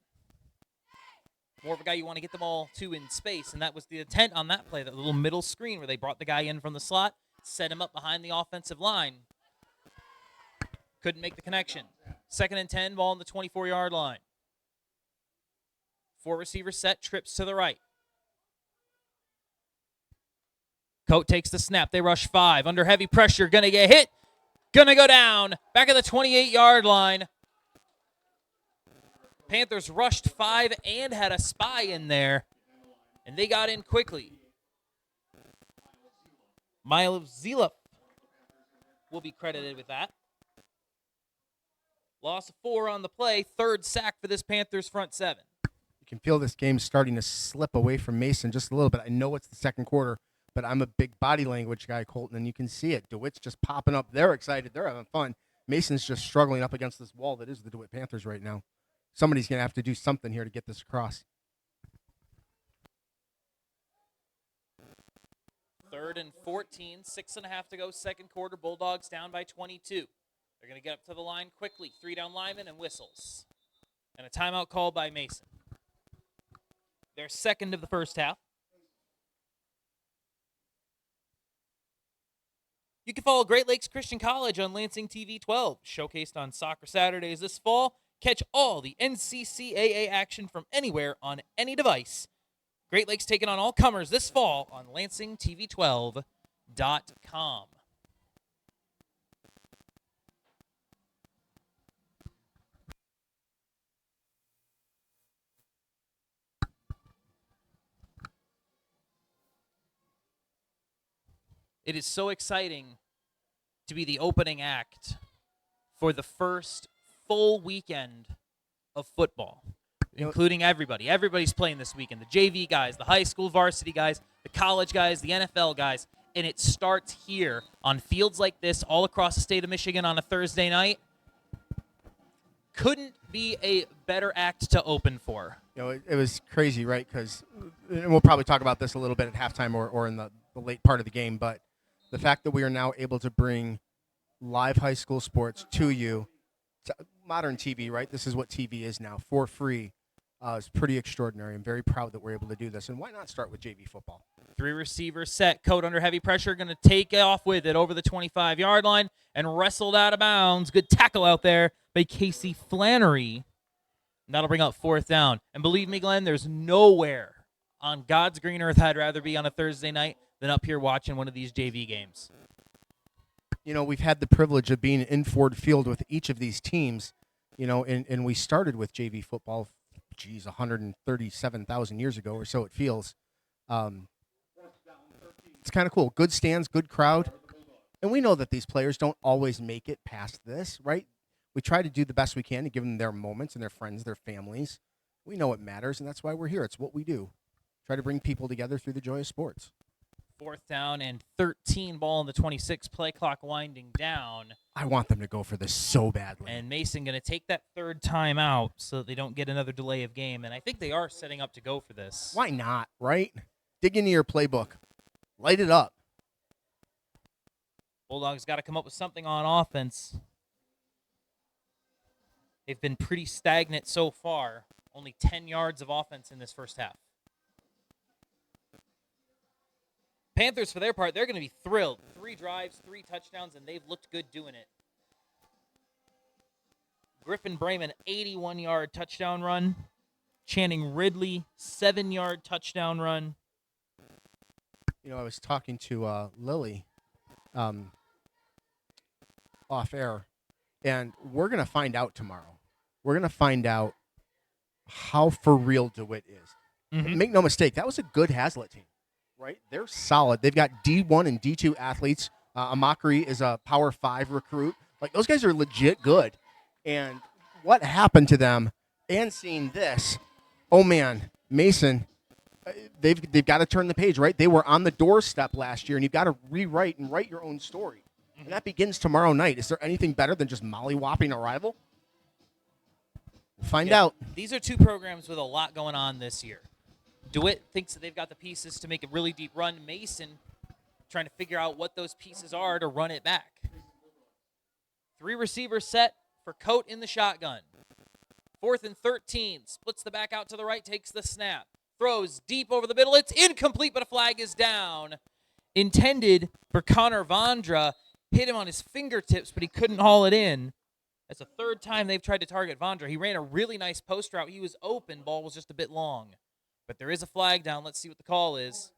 More of a guy you want to get them all to in space, and that was the intent on that play, that little middle screen where they brought the guy in from the slot, set him up behind the offensive line. Couldn't make the connection. 2nd and 10, ball on the 24-yard line. 4-receiver set, trips to the right. Coate takes the snap. They rush 5. Under heavy pressure. Going to get hit. Going to go down. Back at the 28-yard line. Panthers rushed 5 and had a spy in there. And they got in quickly. Milo Zila will be credited with that. Loss of 4 on the play. 3rd sack for this Panthers front 7. You can feel this game starting to slip away from Mason just a little bit. I know it's the second quarter, but I'm a big body language guy, Colton, and you can see it. DeWitt's just popping up. They're excited. They're having fun. Mason's just struggling up against this wall that is the DeWitt Panthers right now. Somebody's going to have to do something here to get this across. 3rd and 14, 6.5 to go, second quarter. Bulldogs down by 22. They're going to get up to the line quickly. 3 down linemen and whistles. And a timeout called by Mason. Their second of the first half. You can follow Great Lakes Christian College on Lansing TV 12, showcased on Soccer Saturdays this fall. Catch all the NCCAA action from anywhere on any device. Great Lakes taking on all comers this fall on LansingTV12.com. It is so exciting to be the opening act for the first full weekend of football, including everybody. Everybody's playing this weekend. The JV guys, the high school varsity guys, the college guys, the NFL guys. And it starts here on fields like this all across the state of Michigan on a Thursday night. Couldn't be a better act to open for. You know, it was crazy, right? Because we'll probably talk about this a little bit at halftime or in the late part of the game, but the fact that we are now able to bring live high school sports to you, modern TV, right? This is what TV is now, for free, is pretty extraordinary. I'm very proud that we're able to do this. And why not start with JV football? 3-receiver set. Coate under heavy pressure, going to take off with it over the 25-yard line and wrestled out of bounds. Good tackle out there by Casey Flannery. And that'll bring up 4th down. And believe me, Glenn, there's nowhere on God's green earth I'd rather be on a Thursday night than up here watching one of these JV games. You know, we've had the privilege of being in Ford Field with each of these teams, you know, and we started with JV football, 137,000 years ago or so it feels. It's kind of cool. Good stands, good crowd. And we know that these players don't always make it past this, right? We try to do the best we can to give them their moments and their friends, their families. We know it matters, and that's why we're here. It's what we do. Try to bring people together through the joy of sports. 4th down and 13, ball in the 26, play clock winding down. I want them to go for this so badly. And Mason going to take that 3rd time out so that they don't get another delay of game. And I think they are setting up to go for this. Why not, right? Dig into your playbook. Light it up. Bulldogs got to come up with something on offense. They've been pretty stagnant so far. Only 10 yards of offense in this first half. Panthers, for their part, they're going to be thrilled. 3 drives, 3 touchdowns, and they've looked good doing it. Griffin Bremen, 81-yard touchdown run. Channing Ridley, 7-yard touchdown run. You know, I was talking to Lily off air, and we're going to find out tomorrow. We're going to find out how for real DeWitt is. Mm-hmm. Make no mistake, that was a good Hazlitt team. Right, they're solid. They've got D1 and D2 athletes. Amakri is a Power 5 recruit. Like, those guys are legit good. And what happened to them? And seeing this, oh man, Mason, they've got to turn the page. Right, they were on the doorstep last year, and you've got to rewrite and write your own story. And that begins tomorrow night. Is there anything better than just mollywhopping a rival? We'll find out. These are 2 programs with a lot going on this year. DeWitt thinks that they've got the pieces to make a really deep run. Mason trying to figure out what those pieces are to run it back. 3 receivers set for Coate in the shotgun. 4th and 13. Splits the back out to the right, takes the snap. Throws deep over the middle. It's incomplete, but a flag is down. Intended for Connor Vondra. Hit him on his fingertips, but he couldn't haul it in. That's the 3rd time they've tried to target Vondra. He ran a really nice post route. He was open. Ball was just a bit long. But there is a flag down. Let's see what the call is.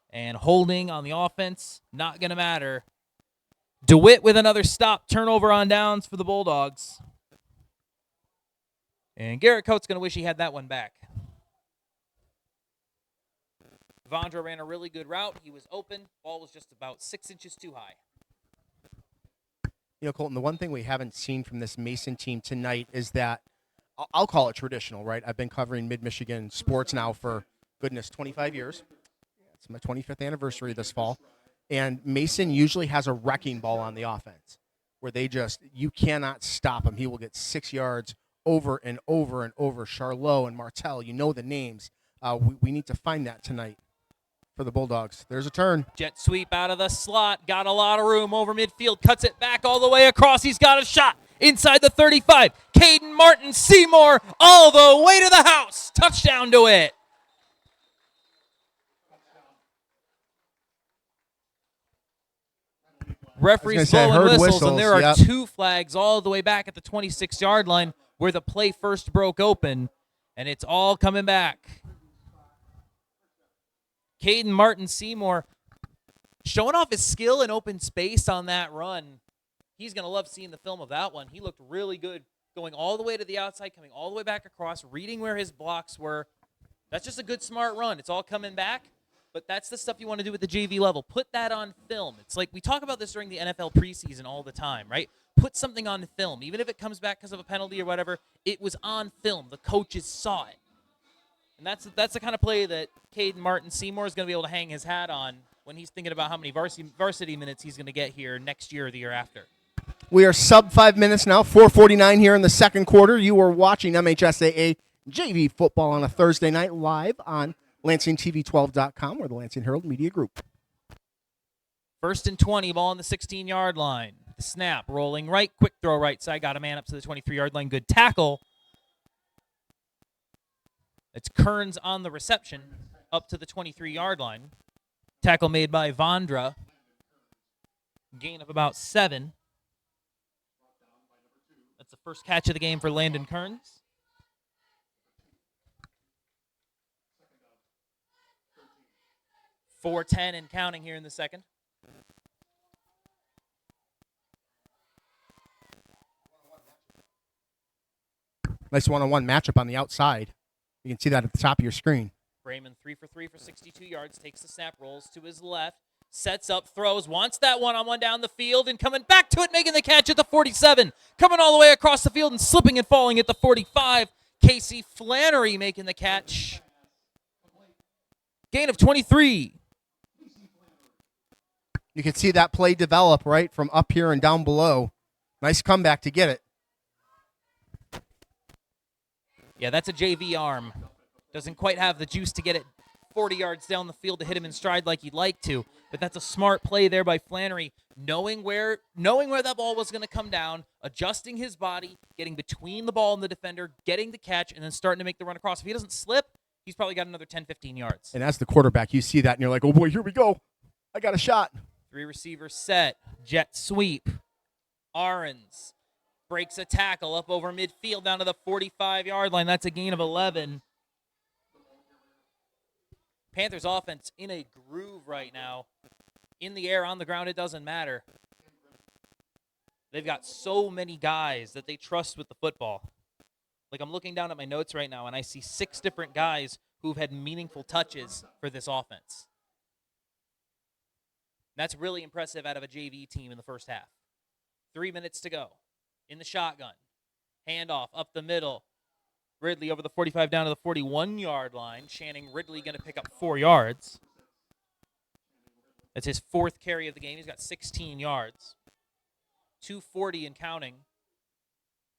And holding on the offense, not going to matter. DeWitt with another stop. Turnover on downs for the Bulldogs. And Garrett Coates going to wish he had that one back. Vondra ran a really good route. He was open. Ball was just about 6 inches too high. You know, Colton, the one thing we haven't seen from this Mason team tonight is that I'll call it traditional, right? I've been covering Mid-Michigan sports now for, goodness, 25 years. It's my 25th anniversary this fall. And Mason usually has a wrecking ball on the offense where you cannot stop him. He will get 6 yards over and over and over. Charlot and Martell, you know the names. We need to find that tonight for the Bulldogs. There's a turn. Jet sweep out of the slot. Got a lot of room over midfield. Cuts it back all the way across. He's got a shot. Inside the 35, Caden Martin Seymour all the way to the house. Touchdown to it. Referees blowing whistles, and there are 2 flags all the way back at the 26-yard line where the play first broke open, and it's all coming back. Caden Martin Seymour showing off his skill in open space on that run. He's going to love seeing the film of that one. He looked really good going all the way to the outside, coming all the way back across, reading where his blocks were. That's just a good, smart run. It's all coming back, but that's the stuff you want to do at the JV level. Put that on film. It's like we talk about this during the NFL preseason all the time, right? Put something on film. Even if it comes back because of a penalty or whatever, it was on film. The coaches saw it. And that's the kind of play that Caden Martin Seymour is going to be able to hang his hat on when he's thinking about how many varsity minutes he's going to get here next year or the year after. We are sub 5 minutes now, 4:49 here in the second quarter. You are watching MHSAA JV football on a Thursday night live on LansingTV12.com or the Lansing Herald Media Group. 1st and 20, ball on the 16-yard line. The snap, rolling right, quick throw right side, got a man up to the 23-yard line. Good tackle. It's Kearns on the reception up to the 23-yard line. Tackle made by Vondra. Gain of about 7. That's the first catch of the game for Landon Kearns. .410 and counting here in the second. Nice one-on-one matchup on the outside. You can see that at the top of your screen. Bremen 3 for 3 for 62 yards. Takes the snap, rolls to his left. Sets up, throws, wants that one-on-one down the field, and coming back to it, making the catch at the 47. Coming all the way across the field and slipping and falling at the 45. Casey Flannery making the catch. Gain of 23. You can see that play develop, right, from up here and down below. Nice comeback to get it. Yeah, that's a JV arm. Doesn't quite have the juice to get it 40 yards down the field to hit him in stride like he'd like to. But that's a smart play there by Flannery, knowing where that ball was going to come down, adjusting his body, getting between the ball and the defender, getting the catch, and then starting to make the run across. If he doesn't slip, he's probably got another 10, 15 yards. And as the quarterback, you see that, and you're like, oh, boy, here we go. I got a shot. 3 receiver set, jet sweep. Ahrens breaks a tackle up over midfield down to the 45-yard line. That's a gain of 11. Panthers offense in a groove right now. In the air, on the ground, it doesn't matter. They've got so many guys that they trust with the football. Like, I'm looking down at my notes right now, and I see 6 different guys who've had meaningful touches for this offense. That's really impressive out of a JV team in the first half. 3 minutes to go. In the shotgun. Handoff up the middle. Ridley over the 45 down to the 41-yard line. Channing Ridley going to pick up 4 yards. That's his 4th carry of the game. He's got 16 yards. 2:40 and counting.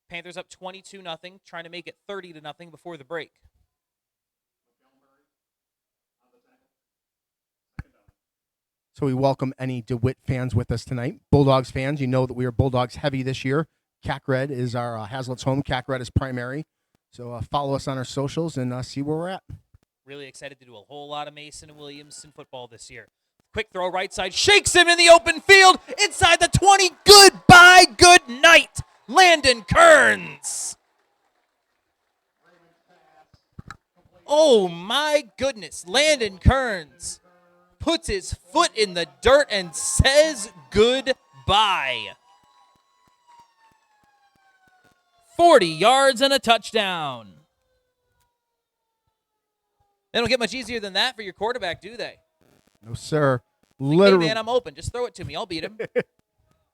Panthers up 22-0, trying to make it 30-0 before the break. So we welcome any DeWitt fans with us tonight. Bulldogs fans, you know that we are Bulldogs heavy this year. CAC Red is our Hazlitt's home. CAC Red is primary. So follow us on our socials and see where we're at. Really excited to do a whole lot of Mason and Williamson football this year. Quick throw right side, shakes him in the open field, inside the 20. Goodbye, good night, Landon Kearns. Oh my goodness, Landon Kearns puts his foot in the dirt and says goodbye. 40 yards and a touchdown. They don't get much easier than that for your quarterback, do they? No, sir. Like, Literally, hey, man, I'm open. Just throw it to me. I'll beat him.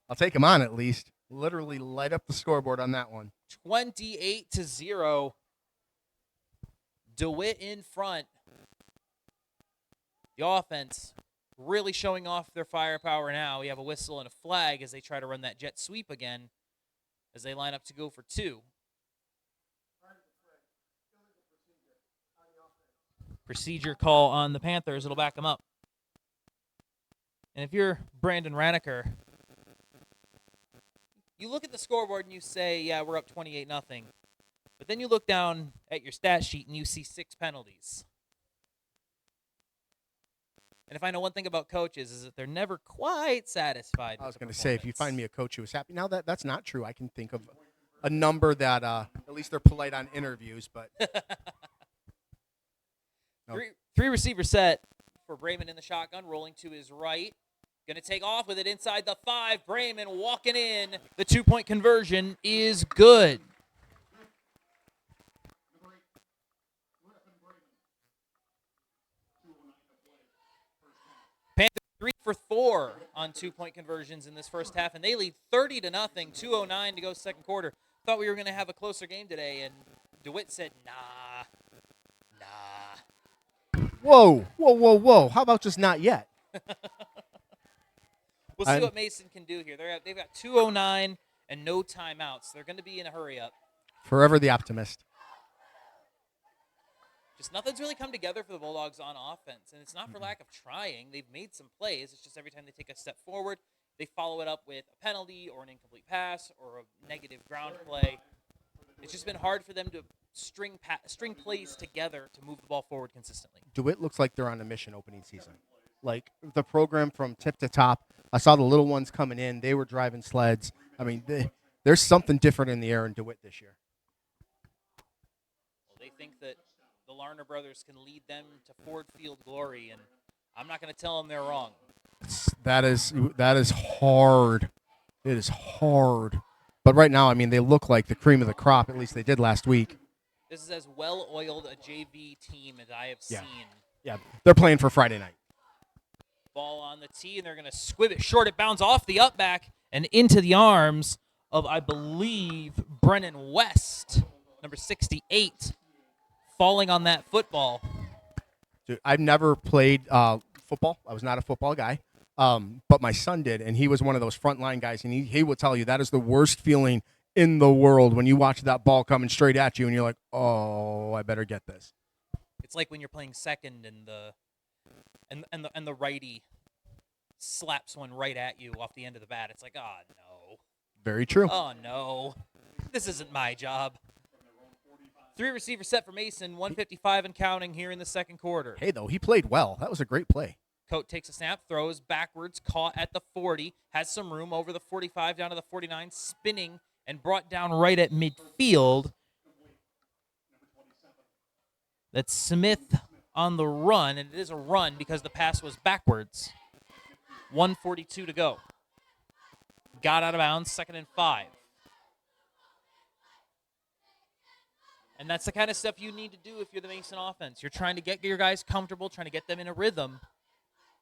I'll take him on at least. Literally light up the scoreboard on that one. 28-0. DeWitt in front. The offense really showing off their firepower now. We have a whistle and a flag as they try to run that jet sweep again as they line up to go for 2. Procedure call on the Panthers. It'll back them up. And if you're Brandon Raniker, you look at the scoreboard and you say, yeah, we're up 28-0. But then you look down at your stat sheet and you see 6 penalties. And if I know one thing about coaches is that they're never quite satisfied. I was going to say, if you find me a coach who is happy. Now, that's not true. I can think of a number that at least they're polite on interviews. But no. Three receiver set for Brayman in the shotgun, rolling to his right. Going to take off with it inside the 5. Brayman walking in. The 2-point conversion is good. Panthers 3 for 4 on 2-point conversions in this first half, and they lead 30-0, 2:09 to go second quarter. Thought we were going to have a closer game today, and DeWitt said, nah. Whoa. How about just not yet? We'll see what Mason can do here. They've got 2:09 and no timeouts. They're going to be in a hurry up. Forever the optimist. Just nothing's really come together for the Bulldogs on offense, and it's not for lack of trying. They've made some plays. It's just every time they take a step forward, they follow it up with a penalty or an incomplete pass or a negative ground play. It's just been hard for them to string plays together to move the ball forward consistently. DeWitt looks like they're on a mission opening season. Like the program from tip to top. I saw the little ones coming in. They were driving sleds. I mean, there's something different in the air in DeWitt this year. Well, they think that the Larner brothers can lead them to Ford Field glory, and I'm not going to tell them they're wrong. That is hard. It is hard. But right now, I mean, they look like the cream of the crop. At least they did last week. This is as well-oiled a JV team as I have seen. Yeah, they're playing for Friday night. Ball on the tee, and they're going to squib it short. It bounds off the up back and into the arms of, I believe, Brennan West, number 68, falling on that football. Dude, I've never played football. I was not a football guy, but my son did, and he was one of those frontline guys, and he would tell you that is the worst feeling in the world when you watch that ball coming straight at you, and you're like, oh, I better get this. It's like when you're playing second and the righty slaps one right at you off the end of the bat. It's like, oh, no. Very true. Oh, no. This isn't my job. 3 receiver set for Mason, 155 and counting here in the second quarter. Hey, though, he played well. That was a great play. Coat takes a snap, throws backwards, caught at the 40, has some room over the 45 down to the 49, spinning and brought down right at midfield. That's Smith on the run, and it is a run because the pass was backwards. 1:42 to go. Got out of bounds, 2nd and 5. And that's the kind of stuff you need to do if you're the Mason offense. You're trying to get your guys comfortable, trying to get them in a rhythm.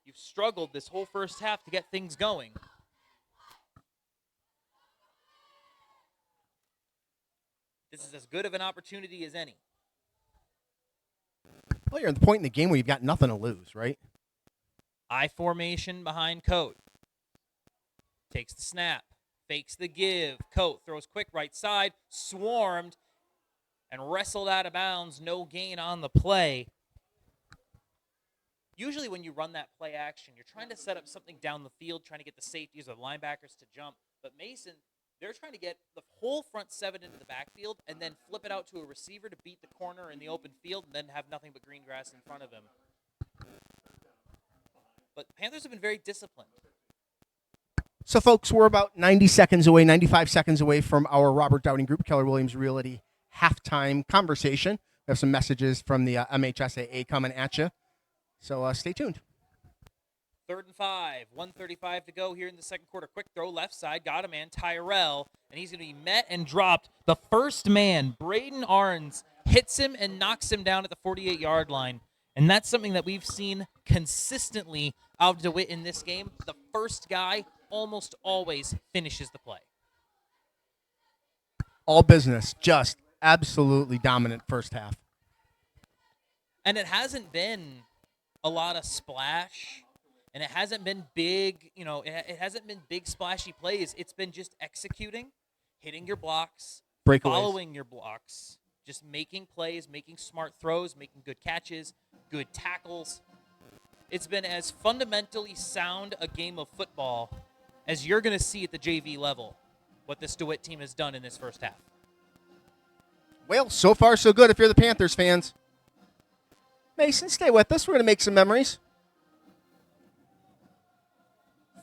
You've struggled this whole first half to get things going. This is as good of an opportunity as any. Well, you're at the point in the game where you've got nothing to lose, right? I formation behind Coat. Takes the snap. Fakes the give. Coat throws quick right side. Swarmed. And wrestled out of bounds. No gain on the play. Usually when you run that play action, you're trying to set up something down the field, trying to get the safeties or the linebackers to jump. But Mason, they're trying to get the whole front 7 into the backfield and then flip it out to a receiver to beat the corner in the open field and then have nothing but green grass in front of him. But Panthers have been very disciplined. So, folks, we're about 90 seconds away, 95 seconds away from our Robert Downing Group, Keller Williams Realty halftime conversation. We have some messages from the MHSAA coming at you. So stay tuned. 3rd and 5, 1:35 to go here in the second quarter. Quick throw left side, got a man, Tyrell, and he's going to be met and dropped. The first man, Braden Arns, hits him and knocks him down at the 48-yard line. And that's something that we've seen consistently out of DeWitt in this game. The first guy almost always finishes the play. All business, just absolutely dominant first half. And it hasn't been a lot of splash, and it hasn't been big, it hasn't been big splashy plays. It's been just executing, hitting your blocks, Breakaways. Following your blocks, just making plays, making smart throws, making good catches, good tackles. It's been as fundamentally sound a game of football as you're going to see at the JV level, what this DeWitt team has done in this first half. Well, so far so good if you're the Panthers fans. Mason, stay with us. We're going to make some memories.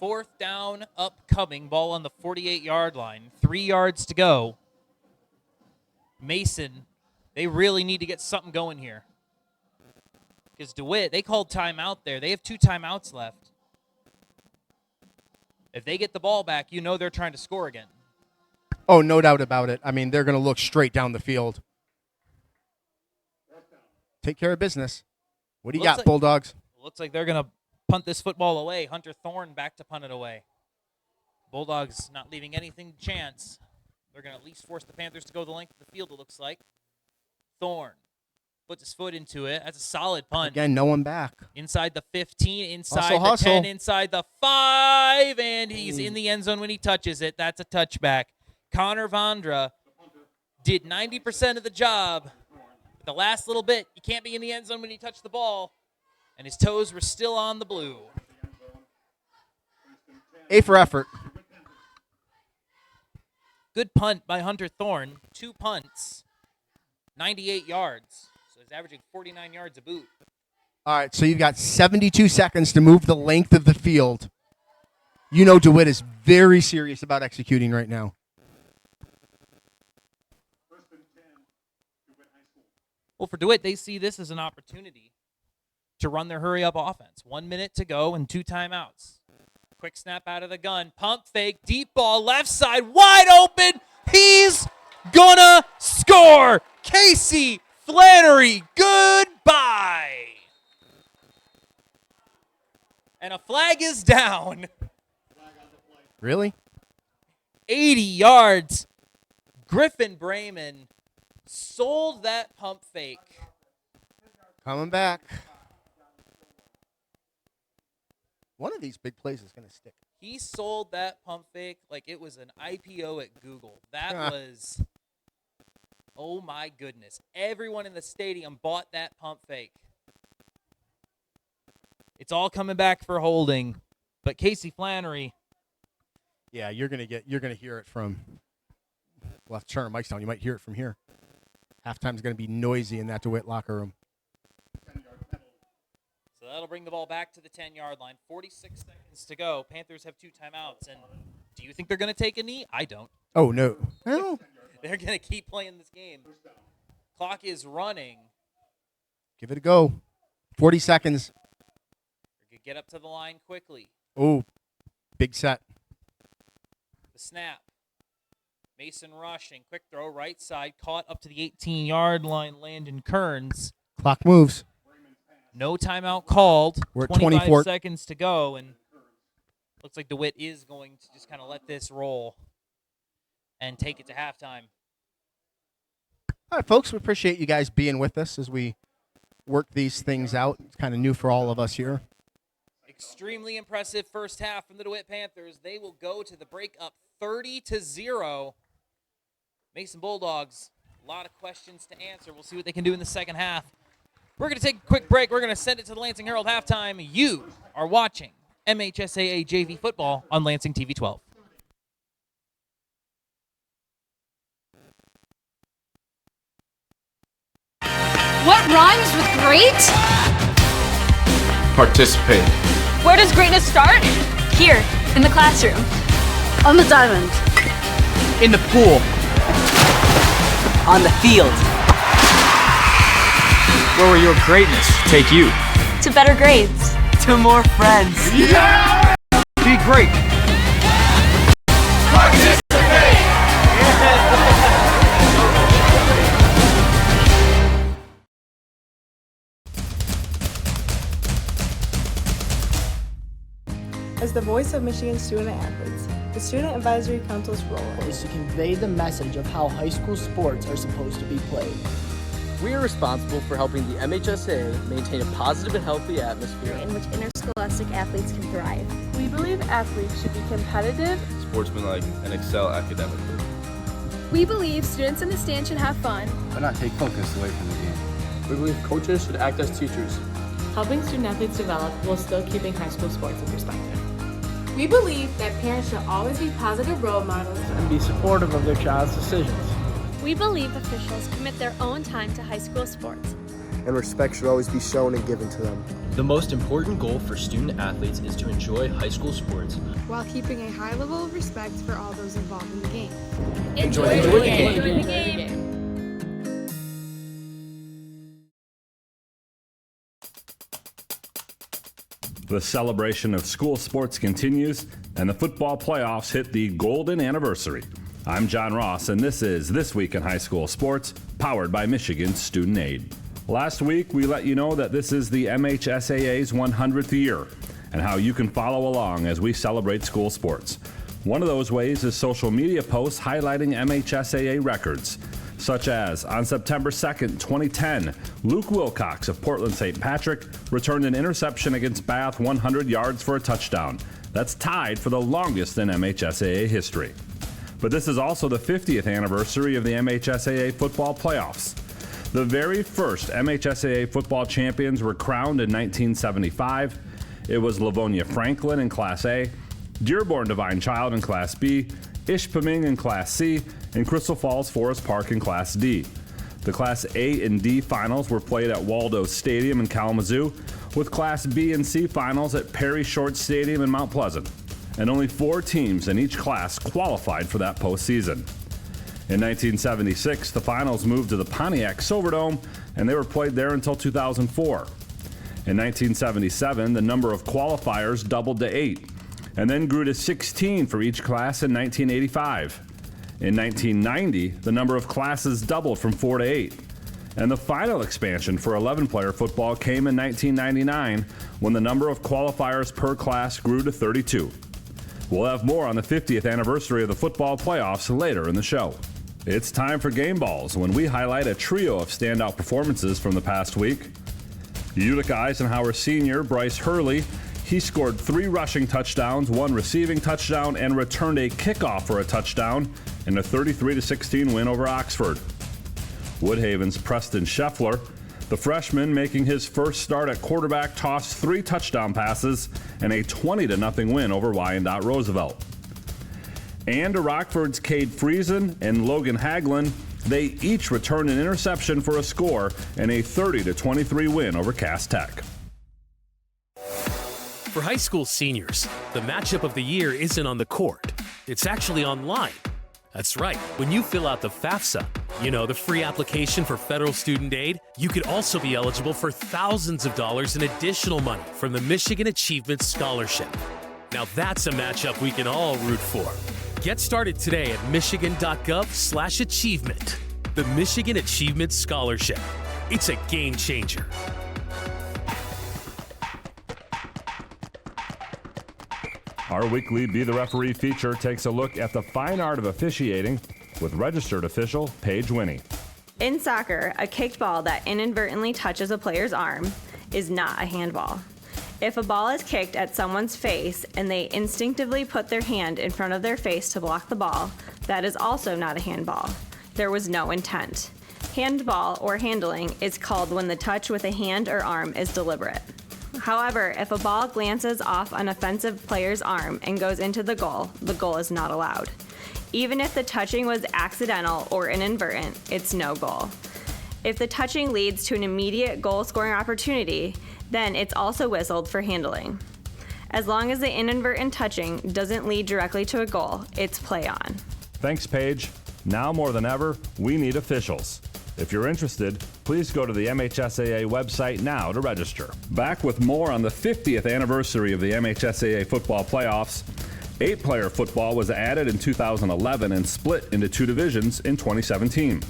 4th down, upcoming. Ball on the 48-yard line. 3 yards to go. Mason, they really need to get something going here. Because DeWitt, they called timeout there. They have 2 timeouts left. If they get the ball back, they're trying to score again. Oh, no doubt about it. I mean, they're going to look straight down the field. Take care of business. What do you got, Bulldogs? Looks like they're going to punt this football away. Hunter Thorne back to punt it away. Bulldogs not leaving anything to chance. They're going to at least force the Panthers to go the length of the field, it looks like. Thorne puts his foot into it. That's a solid punt. Again, no one back. Inside the 15, inside Hustle. 10, inside the 5, and he's in the end zone when he touches it. That's a touchback. Connor Vondra did 90% of the job. The last little bit, you can't be in the end zone when you touch the ball, and his toes were still on the blue. A for effort. Good punt by Hunter Thorne. 2 punts, 98 yards. So he's averaging 49 yards a boot. All right, so you've got 72 seconds to move the length of the field. DeWitt is very serious about executing right now. Well, for DeWitt, they see this as an opportunity to run their hurry-up offense. 1 minute to go and 2 timeouts. Quick snap out of the gun. Pump fake. Deep ball. Left side. Wide open. He's gonna score. Casey Flannery. Goodbye. And a flag is down. Really? 80 yards. Griffin Brayman sold that pump fake. Coming back. One of these big plays is going to stick. He sold that pump fake like it was an IPO at Google. That was, oh my goodness. Everyone in the stadium bought that pump fake. It's all coming back for holding. But Casey Flannery. Yeah, you're gonna hear it from. We'll have to turn our mics down. You might hear it from here. Halftime's gonna be noisy in that DeWitt locker room. So that'll bring the ball back to the 10-yard line. 46 seconds to go. Panthers have 2 timeouts. And do you think they're going to take a knee? I don't. Oh, no. Well, They're going to keep playing this game. Clock is running. give it a go. 40 seconds. They're going to get up to the line quickly. Oh, big set. The snap. Mason rushing. Quick throw, right side. Caught up to the 18-yard line. Landon Kearns. Clock moves. No timeout called. We're at 25 24 seconds to go, and looks like DeWitt is going to just kind of let this roll and take it to halftime. All right, folks, we appreciate you guys being with us as we work these things out. It's kind of new for all of us here. Extremely impressive first half from the DeWitt Panthers. They will go to the break up 30-0. Mason Bulldogs, a lot of questions to answer. We'll see what they can do in the second half. We're going to take a quick break. We're going to send it to the Lansing Herald halftime. You are watching MHSAA JV football on Lansing TV 12. What rhymes with great? Participate. Where does greatness start? Here, in the classroom. On the diamond. In the pool. On the field. Where will your greatness take you? To better grades. To more friends. Yeah! Be great. Participate! As the voice of Michigan student athletes, the Student Advisory Council's role is to convey the message of how high school sports are supposed to be played. We are responsible for helping the MHSAA maintain a positive and healthy atmosphere in which interscholastic athletes can thrive. We believe athletes should be competitive, sportsmanlike, and excel academically. We believe students in the stand should have fun, but not take focus away from the game. We believe coaches should act as teachers, helping student athletes develop while still keeping high school sports in perspective. We believe that parents should always be positive role models and be supportive of their child's decisions. We believe officials commit their own time to high school sports, and respect should always be shown and given to them. The most important goal for student athletes is to enjoy high school sports while keeping a high level of respect for all those involved in the game. Enjoy the game. The celebration of school sports continues, and the football playoffs hit the golden anniversary. I'm John Ross, and this is This Week in High School Sports, powered by Michigan Student Aid. Last week, we let you know that this is the MHSAA's 100th year, and how you can follow along as we celebrate school sports. One of those ways is social media posts highlighting MHSAA records, such as on September 2nd, 2010, Luke Wilcox of Portland St. Patrick returned an interception against Bath 100 yards for a touchdown. That's tied for the longest in MHSAA history. But this is also the 50th anniversary of the MHSAA football playoffs. The very first MHSAA football champions were crowned in 1975. It was Livonia Franklin in Class A, Dearborn Divine Child in Class B, Ishpeming in Class C, and Crystal Falls Forest Park in Class D. The Class A and D finals were played at Waldo Stadium in Kalamazoo, with Class B and C finals at Perry Short Stadium in Mount Pleasant. And only 4 teams in each class qualified for that postseason. In 1976, the finals moved to the Pontiac Silverdome, and they were played there until 2004. In 1977, the number of qualifiers doubled to 8, and then grew to 16 for each class in 1985. In 1990, the number of classes doubled from 4 to 8. And the final expansion for 11-player football came in 1999 when the number of qualifiers per class grew to 32. We'll have more on the 50th anniversary of the football playoffs later in the show. It's time for Game Balls, when we highlight a trio of standout performances from the past week. Utica Eisenhower senior Bryce Hurley, he scored 3 rushing touchdowns, 1 receiving touchdown, and returned a kickoff for a touchdown in a 33-16 win over Oxford. Woodhaven's Preston Scheffler, the freshman making his first start at quarterback, tossed 3 touchdown passes and a 20-0 win over Wyandotte Roosevelt. And Rockford's Cade Friesen and Logan Haglin, they each returned an interception for a score in a 30-23 win over Cass Tech. For high school seniors, the matchup of the year isn't on the court. It's actually online. That's right. When you fill out the FAFSA, the free application for federal student aid, you could also be eligible for thousands of dollars in additional money from the Michigan Achievement Scholarship. Now that's a matchup we can all root for. Get started today at michigan.gov/achievement. The Michigan Achievement Scholarship. It's a game changer. Our weekly Be the Referee feature takes a look at the fine art of officiating with registered official Paige Winnie. In soccer, a kicked ball that inadvertently touches a player's arm is not a handball. If a ball is kicked at someone's face and they instinctively put their hand in front of their face to block the ball, that is also not a handball. There was no intent. Handball or handling is called when the touch with a hand or arm is deliberate. However, if a ball glances off an offensive player's arm and goes into the goal is not allowed. Even if the touching was accidental or inadvertent, it's no goal. If the touching leads to an immediate goal-scoring opportunity, then it's also whistled for handling. As long as the inadvertent touching doesn't lead directly to a goal, it's play on. Thanks, Paige. Now more than ever, we need officials. If you're interested, please go to the MHSAA website now to register. Back with more on the 50th anniversary of the MHSAA football playoffs. 8-player football was added in 2011 and split into 2 divisions in 2017.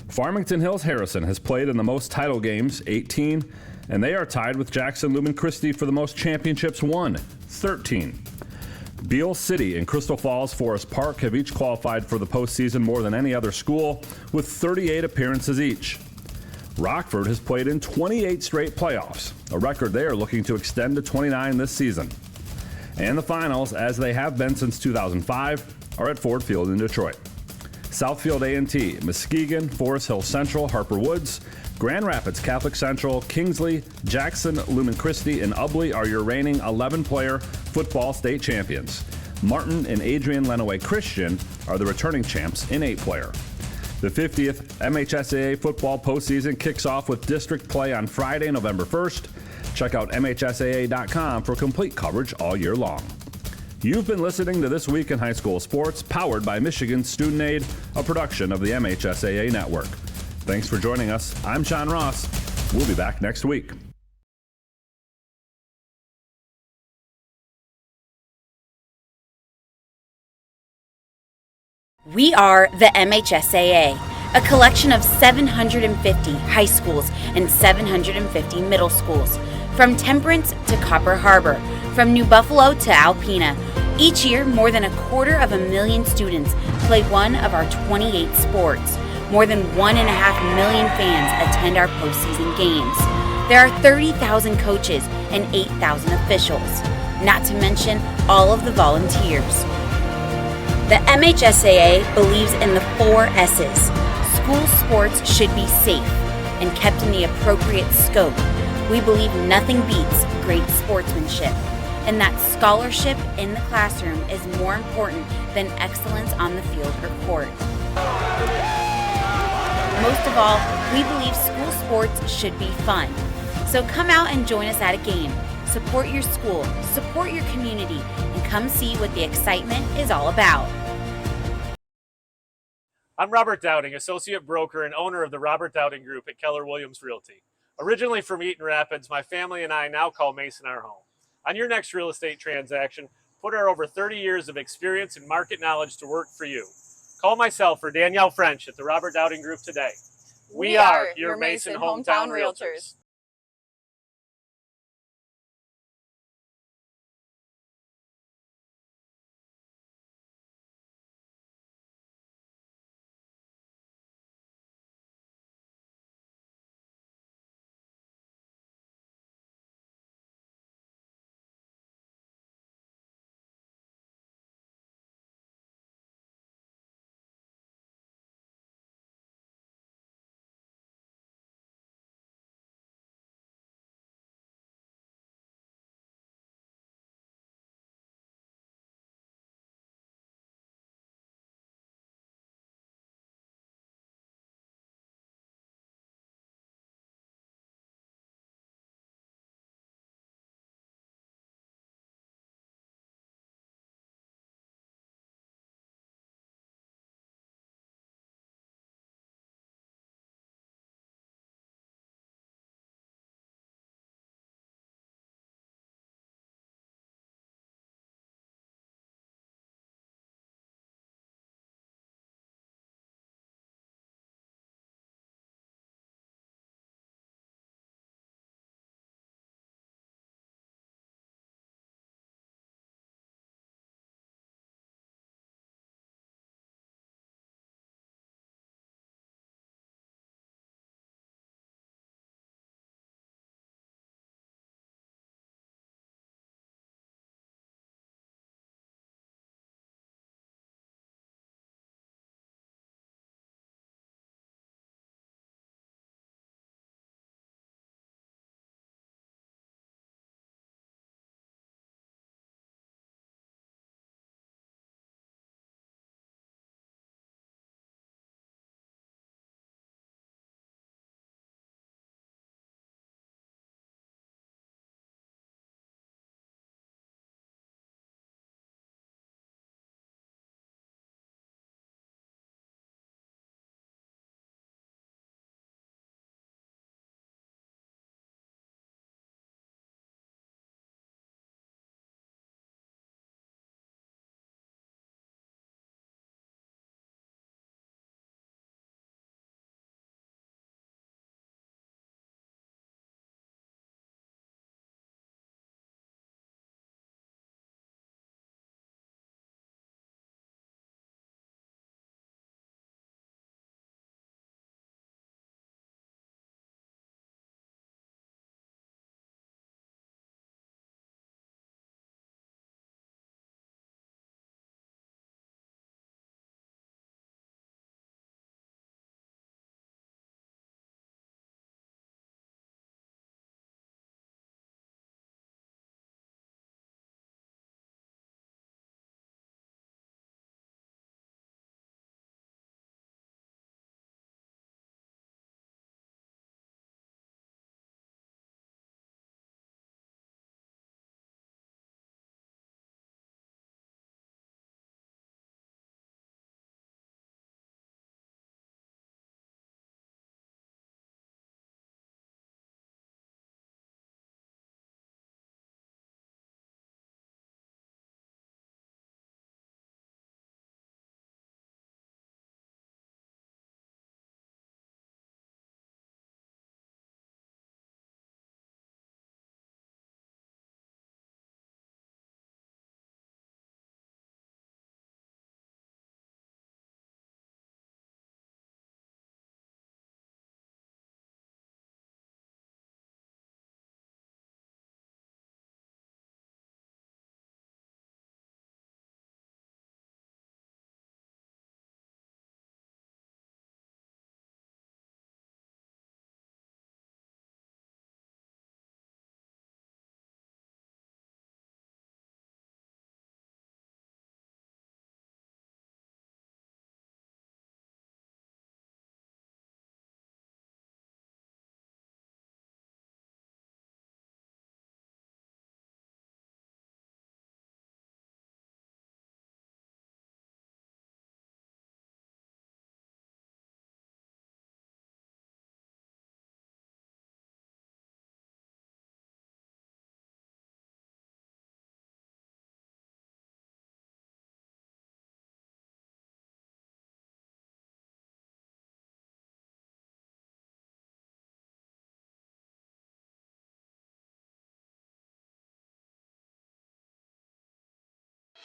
Farmington Hills Harrison has played in the most title games, 18, and they are tied with Jackson Lumen Christi for the most championships won, 13. Beale City and Crystal Falls Forest Park have each qualified for the postseason more than any other school, with 38 appearances each. Rockford has played in 28 straight playoffs, a record they are looking to extend to 29 this season. And the finals, as they have been since 2005, are at Ford Field in Detroit. Southfield A&T, Muskegon, Forest Hill Central, Harper Woods, Grand Rapids Catholic Central, Kingsley, Jackson, Lumen Christi, and Ubley are your reigning 11-player football state champions. Martin and Adrian Lenawee Christian are the returning champs in 8-player. The 50th MHSAA football postseason kicks off with district play on Friday, November 1st. Check out MHSAA.com for complete coverage all year long. You've been listening to This Week in High School Sports, powered by Michigan Student Aid, a production of the MHSAA Network. Thanks for joining us. I'm John Ross. We'll be back next week. We are the MHSAA, a collection of 750 high schools and 750 middle schools, from Temperance to Copper Harbor, from New Buffalo to Alpena. Each year, more than 250,000 students play one of our 28 sports. More than 1.5 million fans attend our postseason games. There are 30,000 coaches and 8,000 officials, not to mention all of the volunteers. The MHSAA believes in the 4 S's. School sports should be safe and kept in the appropriate scope. We believe nothing beats great sportsmanship, and that scholarship in the classroom is more important than excellence on the field or court. Most of all, we believe school sports should be fun. So come out and join us at a game. Support your school, support your community, and come see what the excitement is all about. I'm Robert Dowding, associate broker and owner of the Robert Dowding Group at Keller Williams Realty. Originally from Eaton Rapids, my family and I now call Mason our home. On your next real estate transaction, put our over 30 years of experience and market knowledge to work for you. Call myself or Danielle French at the Robert Dowding Group today. We are your Mason hometown realtors.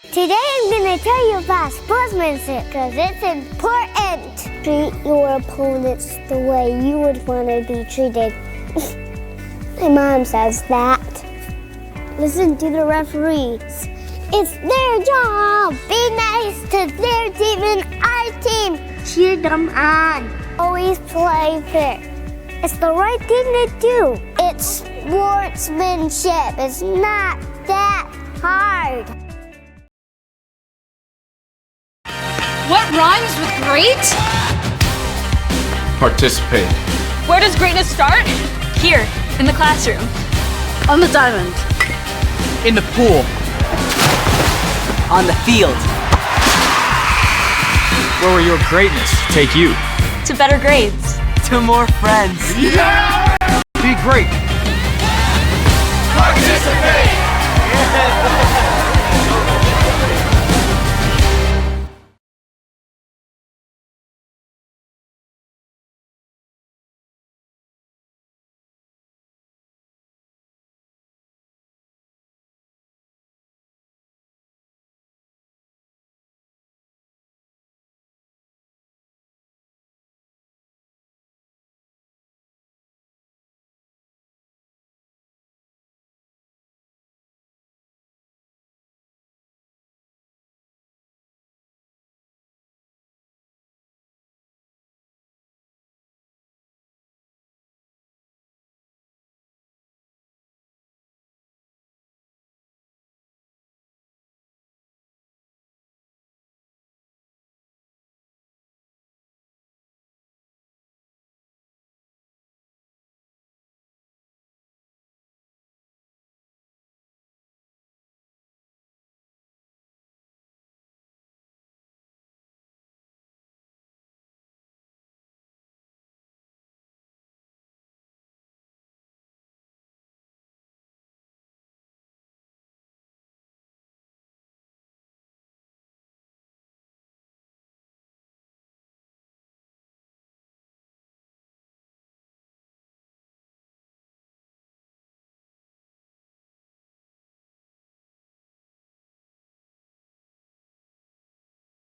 Today I'm going to tell you about sportsmanship because it's important. Treat your opponents the way you would want to be treated. My mom says that. Listen to the referees. It's their job. Be nice to their team and our team. Cheer them on. Always play fair. It's the right thing to do. It's sportsmanship. It's not that hard. What rhymes with great? Participate. Where does greatness start? Here, in the classroom. On the diamond. In the pool. On the field. Where will your greatness take you? To better grades. To more friends. Yeah! Be great. Participate!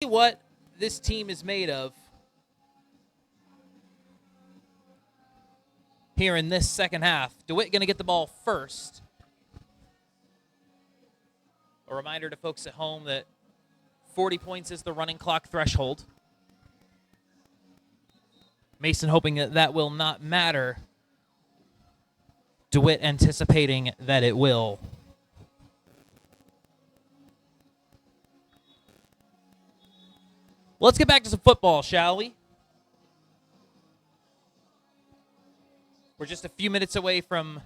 What this team is made of here in this second half. DeWitt going to get the ball first. A reminder to folks at home that 40 points is the running clock threshold. Mason hoping that that will not matter. DeWitt anticipating that it will. Let's get back to some football, shall we? We're just a few minutes away from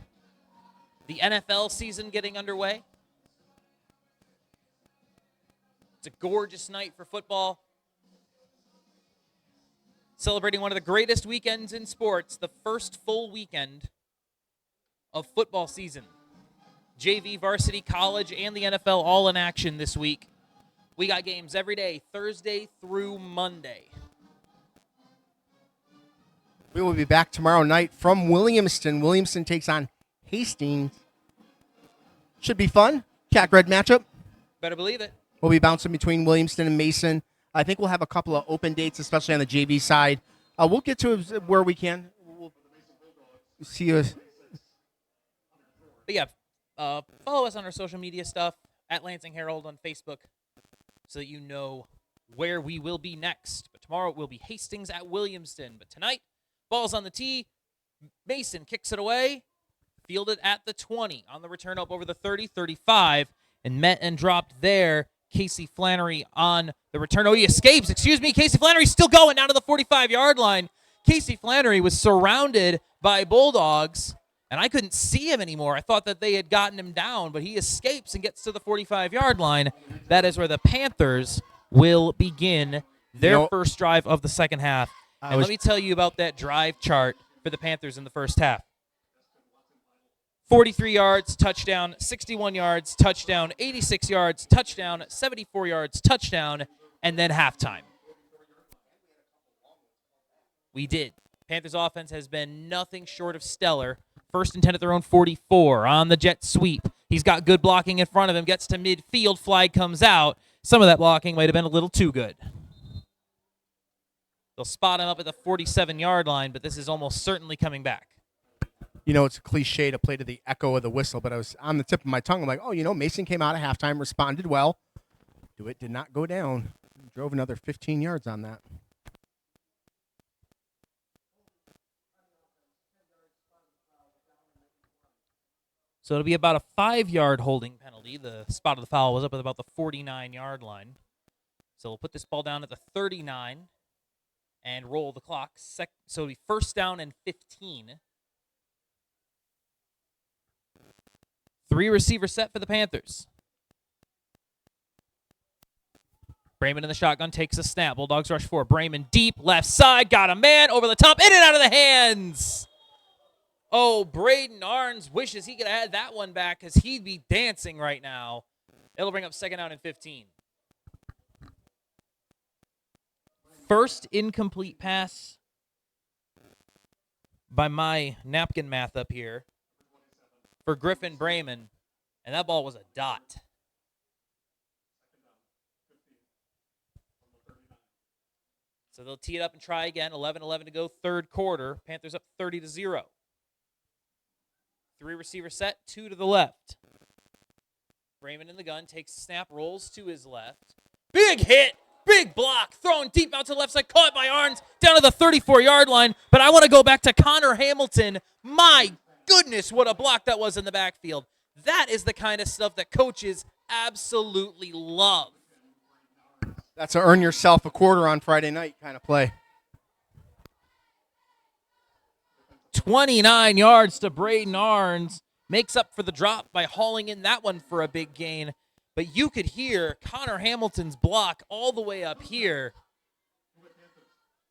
the NFL season getting underway. It's a gorgeous night for football. Celebrating one of the greatest weekends in sports, the first full weekend of football season. JV, varsity, college, and the NFL all in action this week. We got games every day, Thursday through Monday. We will be back tomorrow night from Williamston. Williamston takes on Hastings. Should be fun. Cat Red matchup. Better believe it. We'll be bouncing between Williamston and Mason. I think we'll have a couple of open dates, especially on the JV side. We'll get to where we can. We'll see us. But yeah, follow us on our social media stuff, at Lansing Herald on Facebook, so that you know where we will be next. But tomorrow it will be Hastings at Williamston. But tonight, ball's on the tee. Mason kicks it away, fielded at the 20. On the return up over the 30, 35, and met and dropped there. Casey Flannery on the return. Oh, he escapes. Excuse me. Casey Flannery's still going down to the 45-yard line. Casey Flannery was surrounded by Bulldogs, and I couldn't see him anymore. I thought that they had gotten him down, but he escapes and gets to the 45-yard line. That is where the Panthers will begin their first drive of the second half. And let me tell you about that drive chart for the Panthers in the first half. 43 yards, touchdown, 61 yards, touchdown, 86 yards, touchdown, 74 yards, touchdown, and then halftime. We did. Panthers offense has been nothing short of stellar. First and 10 at their own 44 on the jet sweep. He's got good blocking in front of him, gets to midfield, flag comes out. Some of that blocking might have been a little too good. They'll spot him up at the 47-yard line, but this is almost certainly coming back. You know, it's a cliche to play to the echo of the whistle, but I was on the tip of my tongue. I'm like, oh, Mason came out at halftime, responded well. DeWitt did not go down. Drove another 15 yards on that. So it'll be about a 5-yard holding penalty. The spot of the foul was up at about the 49-yard line. So we'll put this ball down at the 39 and roll the clock. So it'll be first down and 15. 3 receiver set for the Panthers. Brayman in the shotgun takes a snap. Bulldogs rush 4. Brayman deep, left side, got a man over the top, in and out of the hands. Oh, Braden Arns wishes he could have had that one back because he'd be dancing right now. It'll bring up second down and 15. First incomplete pass by my napkin math up here for Griffin Brayman, and that ball was a dot. So they'll tee it up and try again. 11-11 to go, third quarter. Panthers up 30-0. 3 receiver set, 2 to the left. Brayman in the gun, takes the snap, rolls to his left. Big hit, big block, thrown deep out to the left side, caught by Arns, down to the 34-yard line. But I want to go back to Connor Hamilton. My goodness, what a block that was in the backfield. That is the kind of stuff that coaches absolutely love. That's a earn yourself a quarter on Friday night kind of play. 29 yards to Braden Arns. Makes up for the drop by hauling in that one for a big gain. But you could hear Connor Hamilton's block all the way up here.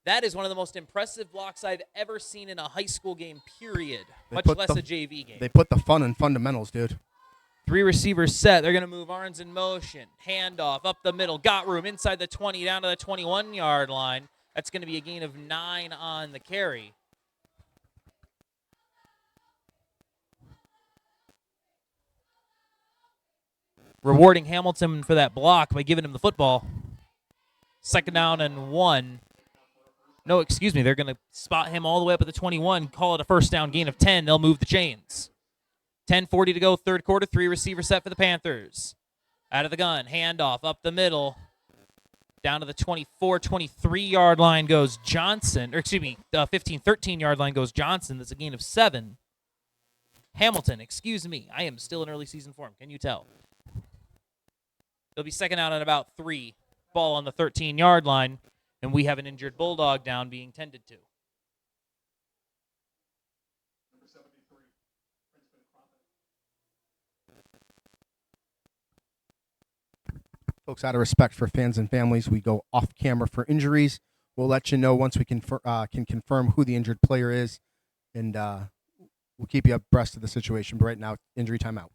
That is one of the most impressive blocks I've ever seen in a high school game, period. Much less a JV game. They put the fun in fundamentals, dude. 3 receivers set. They're going to move Arns in motion. Handoff up the middle. Got room inside the 20 down to the 21-yard line. That's going to be a gain of 9 on the carry. Rewarding Hamilton for that block by giving him the football. Second down and 1. No, excuse me. They're going to spot him all the way up at the 21, call it a first down, gain of 10. They'll move the chains. 10:40 to go, third quarter. 3 receiver set for the Panthers. Out of the gun, handoff up the middle. Down to the 24, 23-yard line goes Johnson. Or excuse me, 15, 13-yard line goes Johnson. That's a gain of 7. Hamilton, excuse me. I am still in early season form. Can you tell? It'll be second out at about 3. Ball on the 13-yard line, and we have an injured Bulldog down being tended to. Folks, out of respect for fans and families, we go off camera for injuries. We'll let you know once we can confirm who the injured player is, and we'll keep you abreast of the situation. But right now, injury timeout.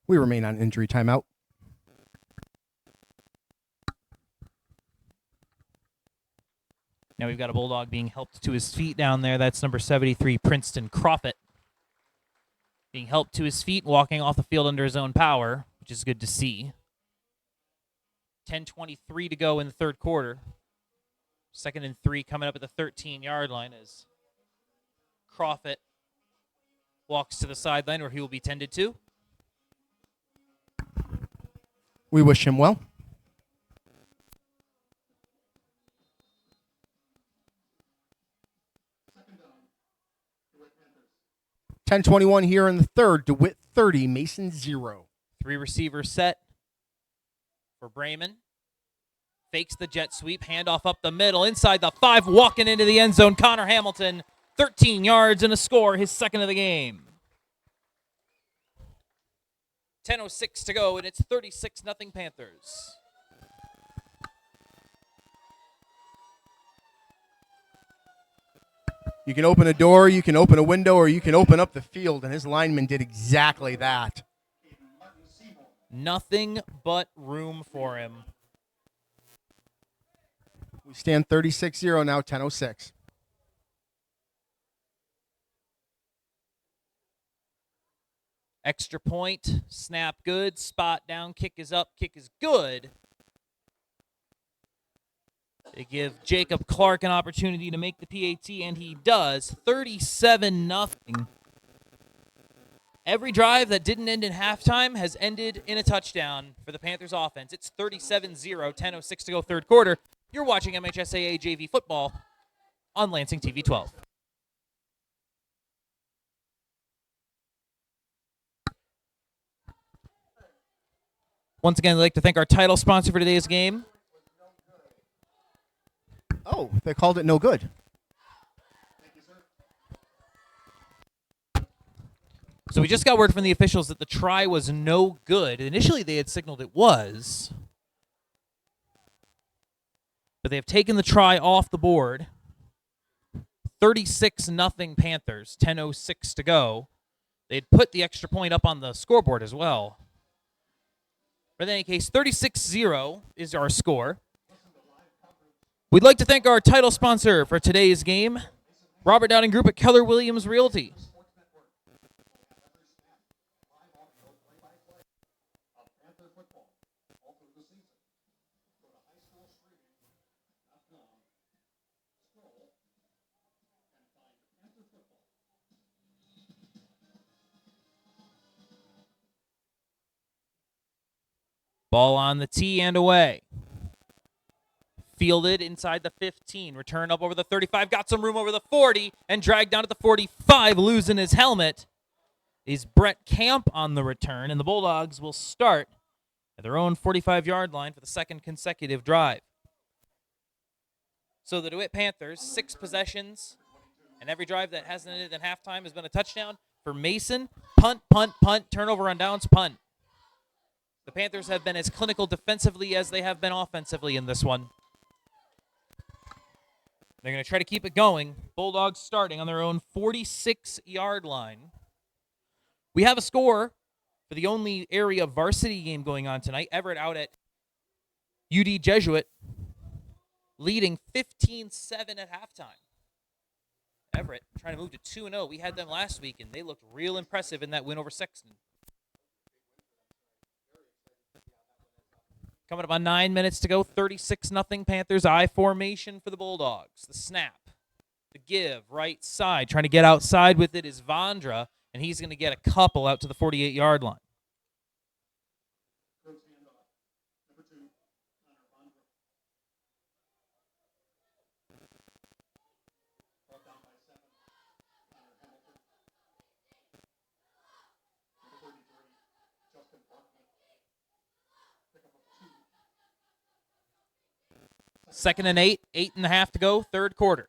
We remain on injury timeout. Now we've got a Bulldog being helped to his feet down there. That's number 73, Princeton Crawford. Being helped to his feet, walking off the field under his own power, which is good to see. 10:23 to go in the third quarter. Second and 3 coming up at the 13-yard line as Crawford walks to the sideline where he will be tended to. We wish him well. .10:21 here in the third. DeWitt 30, Mason 0. 3 receivers set for Bremen. Fakes the jet sweep, handoff up the middle, inside the 5, walking into the end zone. Connor Hamilton, 13 yards and a score, his second of the game. 10:06 to go, and it's 36-0 Panthers. You can open a door, you can open a window, or you can open up the field, and his lineman did exactly that. Nothing but room for him. We stand 36-0 now, 10:06. Extra point, snap good, spot down, kick is up, kick is good. They give Jacob Clark an opportunity to make the PAT, and he does. 37-0. Every drive that didn't end in halftime has ended in a touchdown for the Panthers offense. It's 37-0, 10:06 to go, third quarter. You're watching MHSAA JV football on Lansing TV 12. Once again, I'd like to thank our title sponsor for today's game. Oh, they called it no good. So we just got word from the officials that the try was no good. Initially, they had signaled it was. But they have taken the try off the board. 36-0 Panthers, 10:06 to go. They'd put the extra point up on the scoreboard as well. But in any case, 36-0 is our score. We'd like to thank our title sponsor for today's game, Robert Downing Group at Keller Williams Realty. Ball on the tee and away. Fielded inside the 15. Return up over the 35. Got some room over the 40 and dragged down to the 45. Losing his helmet is Brett Camp on the return. And the Bulldogs will start at their own 45-yard line for the second consecutive drive. So the DeWitt Panthers, 6 possessions. And every drive that hasn't ended in halftime has been a touchdown. For Mason, punt, punt, punt, turnover on downs, punt. The Panthers have been as clinical defensively as they have been offensively in this one. They're going to try to keep it going. Bulldogs starting on their own 46-yard line. We have a score for the only area varsity game going on tonight. Everett out at UD Jesuit, leading 15-7 at halftime. Everett trying to move to 2-0. We had them last week, and they looked real impressive in that win over Sexton. Coming up on 9 minutes to go, 36-0 Panthers. I formation for the Bulldogs. The snap, the give, right side. Trying to get outside with it is Vondra, and he's going to get a couple out to the 48-yard line. Second and 8, 8.5 to go, third quarter.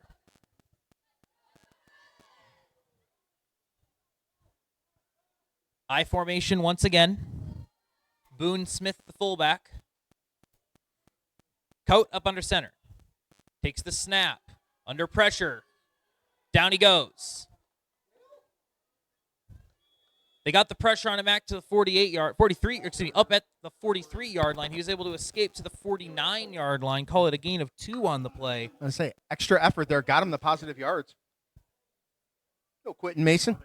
I formation once again. Boone Smith, the fullback. Coat up under center. Takes the snap. Under pressure. Down he goes. They got the pressure on him back to the 43, up at the 43-yard line. He was able to escape to the 49-yard line, call it a gain of 2 on the play. I say extra effort there, got him the positive yards. No quitting, Mason.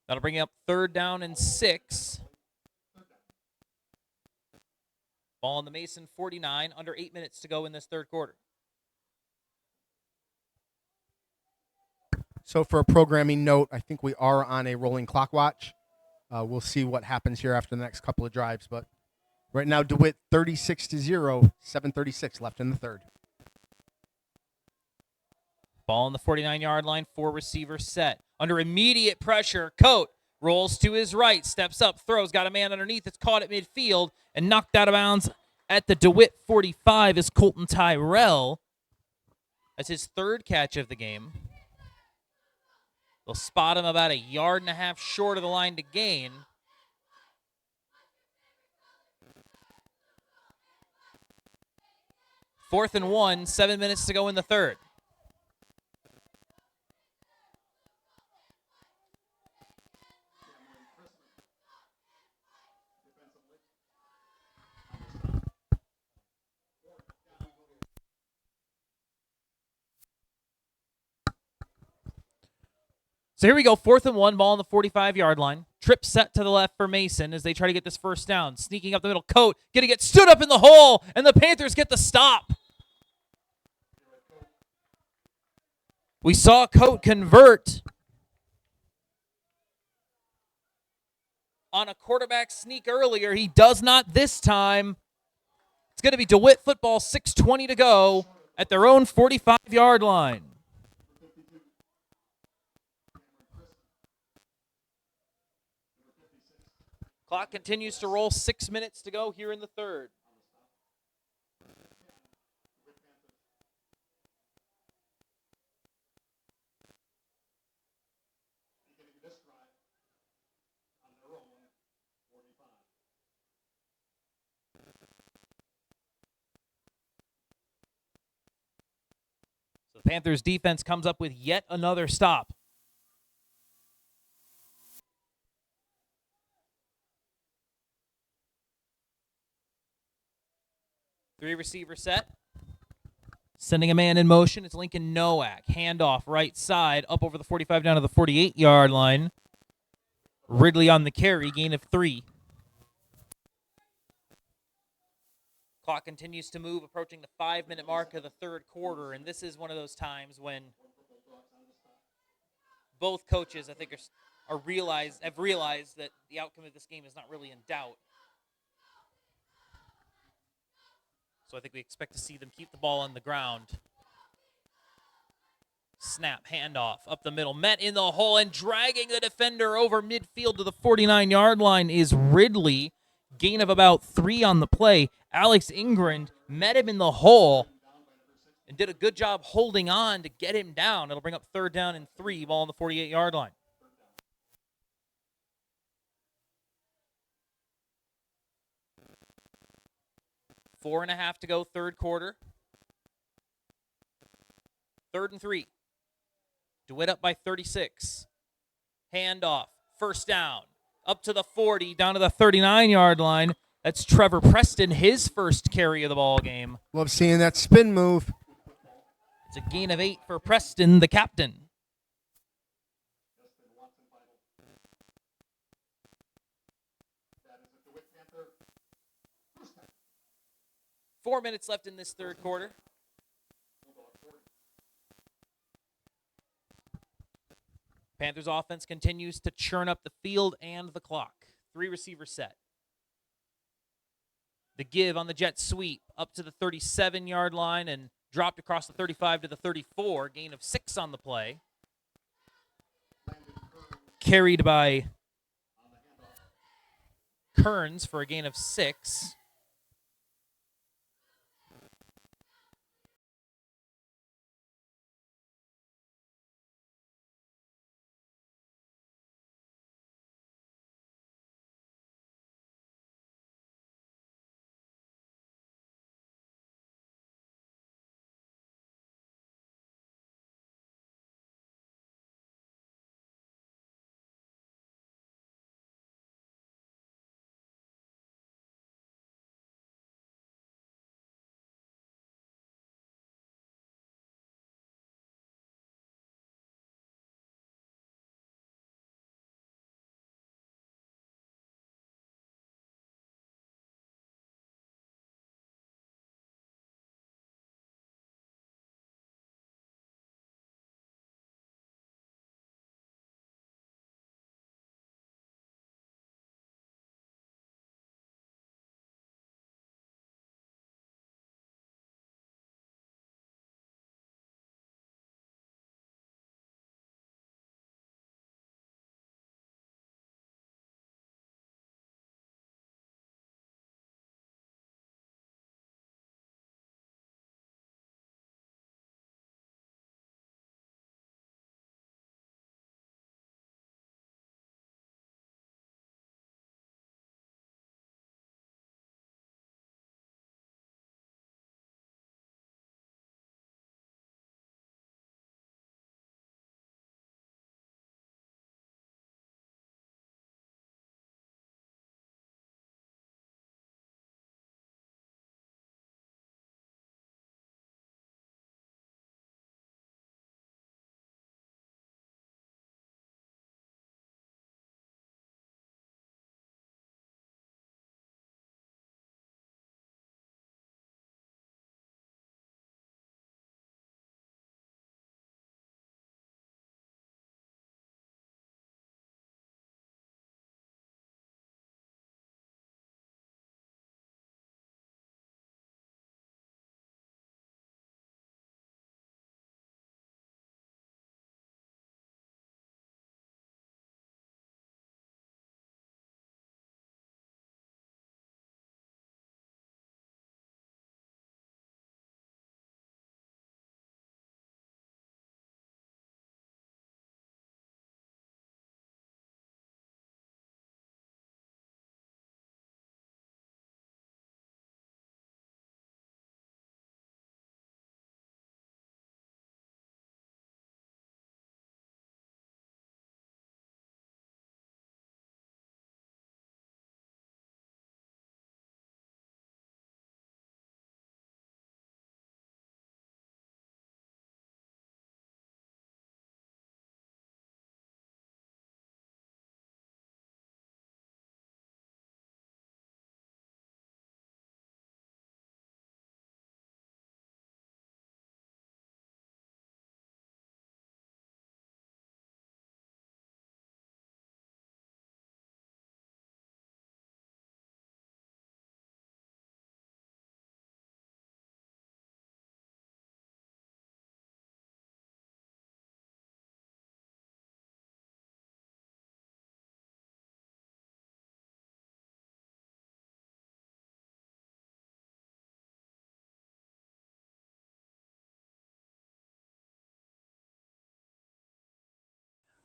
That'll bring up 3rd down and 6. Ball on the Mason 49, under 8 minutes to go in this third quarter. So for a programming note, I think we are on a rolling clock watch. We'll see what happens here after the next couple of drives, but Right now, DeWitt 36-0, 7:36 left in the third. Ball on the 49-yard line, 4 receiver set. Under immediate pressure, Coate rolls to his right, steps up, throws, got a man underneath. It's caught at midfield and knocked out of bounds at the DeWitt 45 is Colton Tyrell. That's his third catch of the game. They'll spot him about 1.5 yards short of the line to gain. Fourth and 1, 7 minutes to go in the third. So here we go, 4th and 1, ball on the 45-yard line. Trip set to the left for Mason as they try to get this first down. Sneaking up the middle, Coate going to get stood up in the hole, and the Panthers get the stop. We saw Coate convert on a quarterback sneak earlier. He does not this time. It's going to be DeWitt football, 6:20 to go at their own 45-yard line. Clock continues to roll, 6 minutes to go here in the third. So the Panthers defense comes up with yet another stop. Three receiver set. Sending a man in motion. It's Lincoln Nowak. Handoff right side. Up over the 45 down to the 48-yard line. Ridley on the carry. Gain of 3. Clock continues to move, approaching the 5-minute mark of the third quarter. And this is one of those times when both coaches, I think, have realized that the outcome of this game is not really in doubt. So I think we expect to see them keep the ball on the ground. Snap, handoff, up the middle, met in the hole, and dragging the defender over midfield to the 49-yard line is Ridley. Gain of about 3 on the play. Alex Ingram met him in the hole and did a good job holding on to get him down. It'll bring up 3rd down and 3, ball on the 48-yard line. Four and a half to go, third quarter. 3rd and 3. DeWitt up by 36. Handoff. First down. Up to the 40, down to the 39-yard line. That's Trevor Preston, his first carry of the ball game. Love seeing that spin move. It's a gain of 8 for Preston, the captain. Four minutes left in this third quarter. Panthers offense continues to churn up the field and the clock. 3 receiver set. The give on the jet sweep up to the 37-yard line and dropped across the 35 to the 34. Gain of 6 on the play. Carried by Kearns for a gain of 6.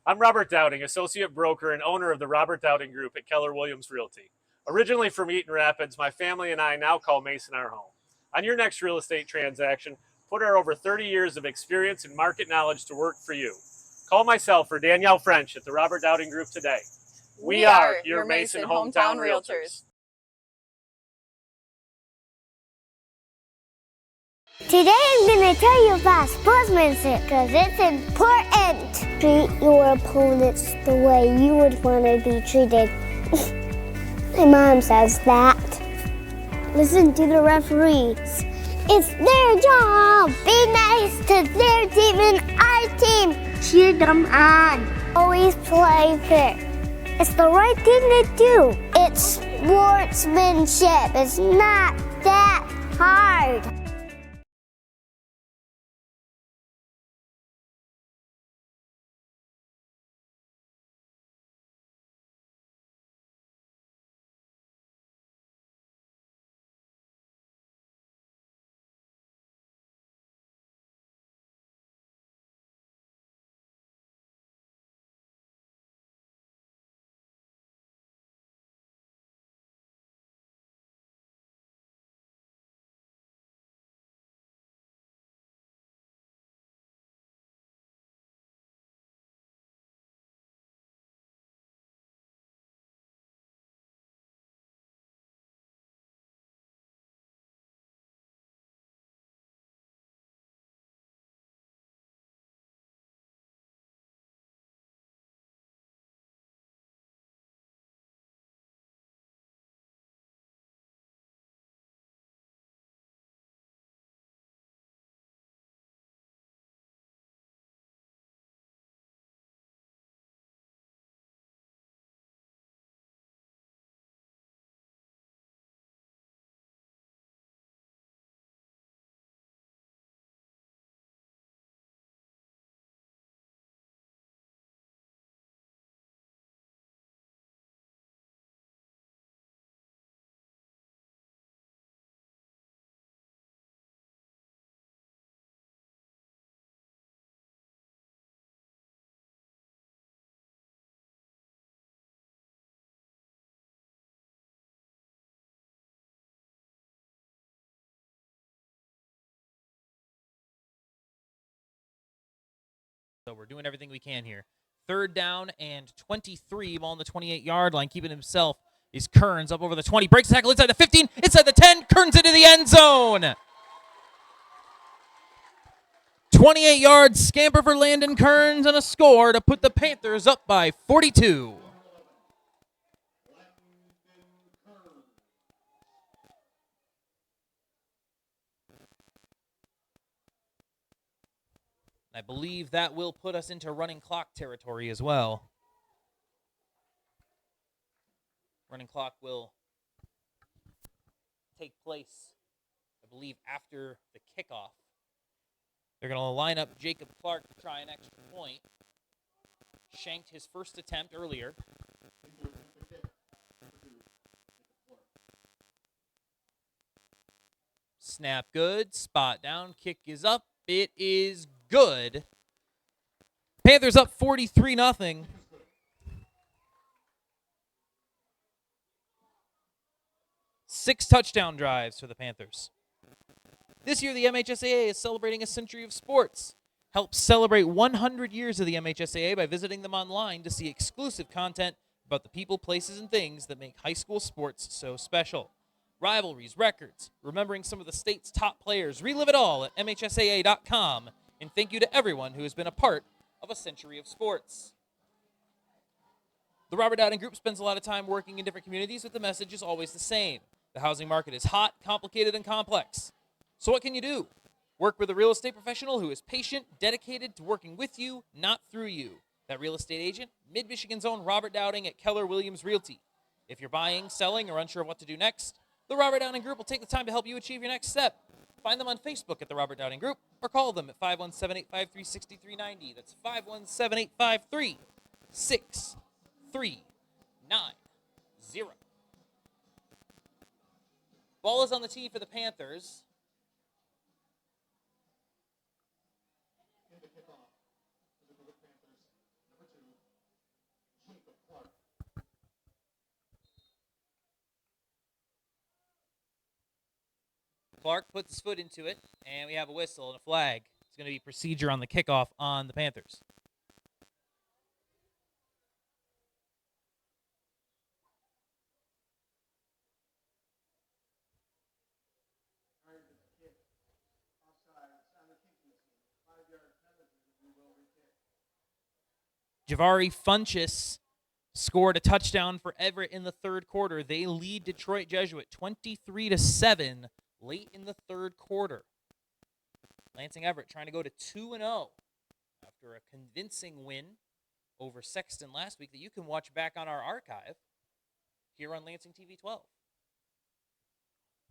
I'm Robert Dowding, associate broker and owner of the Robert Dowding Group at Keller Williams Realty. Originally from Eaton Rapids, my family and I now call Mason our home. On your next real estate transaction, put our over 30 years of experience and market knowledge to work for you. Call myself or Danielle French at the Robert Dowding Group today. We are your Mason hometown realtors. Today I'm going to tell you about sportsmanship because it's important. Treat your opponents the way you would want to be treated. My mom says that. Listen to the referees. It's their job. Be nice to their team and our team. Cheer them on. Always play fair. It's the right thing to do. It's sportsmanship. It's not that hard. So we're doing everything we can here. 3rd down and 23, ball on the 28-yard line, keeping himself is Kearns up over the 20, breaks the tackle inside the 15, inside the 10, Kearns into the end zone. 28-yard scamper for Landon Kearns and a score to put the Panthers up by 42. I believe that will put us into running clock territory as well. Running clock will take place, I believe, after the kickoff. They're going to line up Jacob Clark to try an extra point. Shanked his first attempt earlier. Snap good, spot down, kick is up. It is good. Panthers up 43-0. Six touchdown drives for the Panthers. This year, the MHSAA is celebrating a century of sports. Help celebrate 100 years of the MHSAA by visiting them online to see exclusive content about the people, places, and things that make high school sports so special. Rivalries, records, remembering some of the state's top players. Relive it all at MHSAA.com. And thank you to everyone who has been a part of a century of sports. The Robert Dowding Group spends a lot of time working in different communities, but the message is always the same. The housing market is hot, complicated, and complex. So what can you do? Work with a real estate professional who is patient, dedicated to working with you, not through you. That real estate agent, Mid-Michigan's own Robert Dowding at Keller Williams Realty. If you're buying, selling, or unsure of what to do next, the Robert Dowding Group will take the time to help you achieve your next step. Find them on Facebook at the Robert Dowding Group or call them at 517-853-6390. That's 517-853-6390. Ball is on the tee for the Panthers. Clark puts his foot into it, and we have a whistle and a flag. It's going to be procedure on the kickoff on the Panthers. Javari Funchess scored a touchdown for Everett in the third quarter. They lead Detroit Jesuit 23-7 late in the third quarter. Lansing Everett trying to go to 2-0 after a convincing win over Sexton last week that you can watch back on our archive here on Lansing TV 12.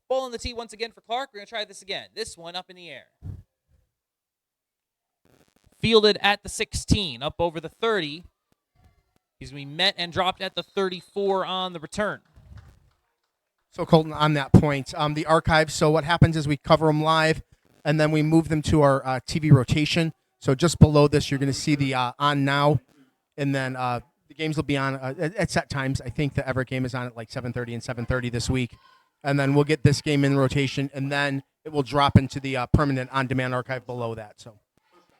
Ball on the tee once again for Clark. We're going to try this again. This one up in the air. Fielded at the 16, up over the 30. He's going to be met and dropped at the 34 on the return. So, Colton, on that point, the archives, so what happens is we cover them live, and then we move them to our TV rotation. So just below this, you're going to see the on now, and then the games will be on at set times. I think the Everett game is on at like 7:30 and 7:30 this week. And then we'll get this game in rotation, and then it will drop into the permanent on-demand archive below that. So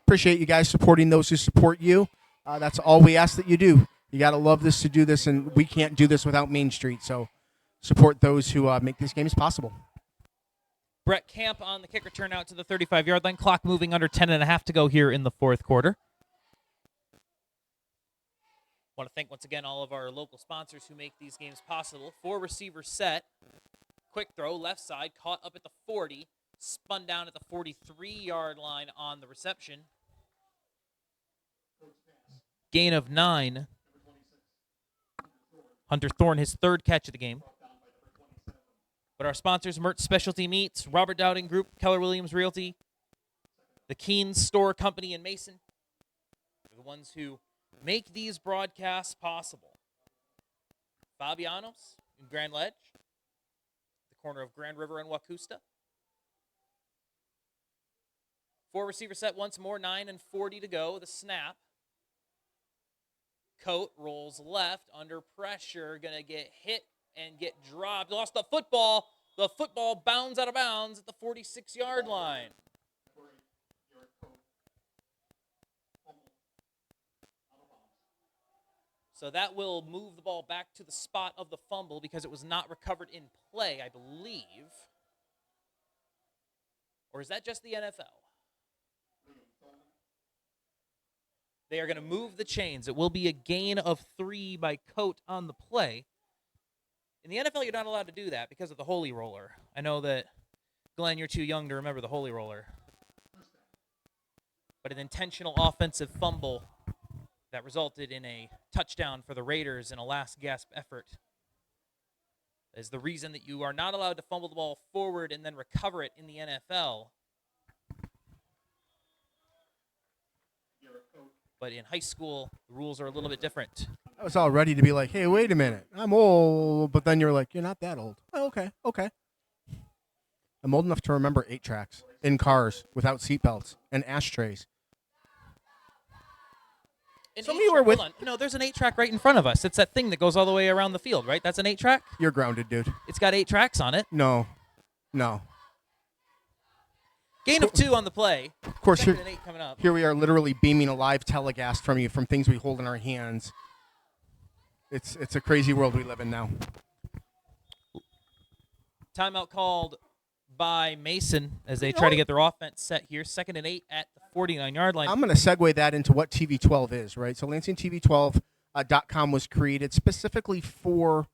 appreciate you guys supporting those who support you. That's all we ask that you do. You got to love this to do this, and we can't do this without Main Street. So support those who make these games possible. Brett Camp on the kick return out to the 35-yard line. Clock moving under 10.5 to go here in the fourth quarter. Want to thank once again all of our local sponsors who make these games possible. 4-receiver set. Quick throw, left side, caught up at the 40, spun down at the 43-yard line on the reception. Gain of 9. Hunter Thorne, his third catch of the game. But our sponsors, Mert Specialty Meats, Robert Dowding Group, Keller Williams Realty, the Keen's Store Company in Mason, are the ones who make these broadcasts possible. Fabiano's in Grand Ledge, the corner of Grand River and Wacousta. 4-receiver set once more, 9:40 to go. The snap. Coat rolls left, under pressure, going to get hit and get dropped. Lost the football. The football bounds out of bounds at the 46-yard line. So that will move the ball back to the spot of the fumble because it was not recovered in play, I believe. Or is that just the NFL? They are going to move the chains. It will be a gain of 3 by Coat on the play. In the NFL, you're not allowed to do that because of the holy roller. I know that, Glenn, you're too young to remember the holy roller. But an intentional offensive fumble that resulted in a touchdown for the Raiders in a last-gasp effort is the reason that you are not allowed to fumble the ball forward and then recover it in the NFL. But in high school, the rules are a little bit different. I was all ready to be like, hey, wait a minute. I'm old. But then you're like, you're not that old. Oh, okay. I'm old enough to remember 8-tracks in cars without seatbelts and ashtrays. Some of you were with... No, there's an 8-track right in front of us. It's that thing that goes all the way around the field, right? That's an 8-track? You're grounded, dude. It's got 8 tracks on it. No. Gain of 2 on the play. Of course, Second and 8 coming up. Here we are literally beaming a live telecast from you from things we hold in our hands. It's a crazy world we live in now. Timeout called by Mason as they try to get their offense set here. 2nd and 8 at the 49-yard line. I'm going to segue that into what TV12 is, right? So LansingTV12.com was created specifically for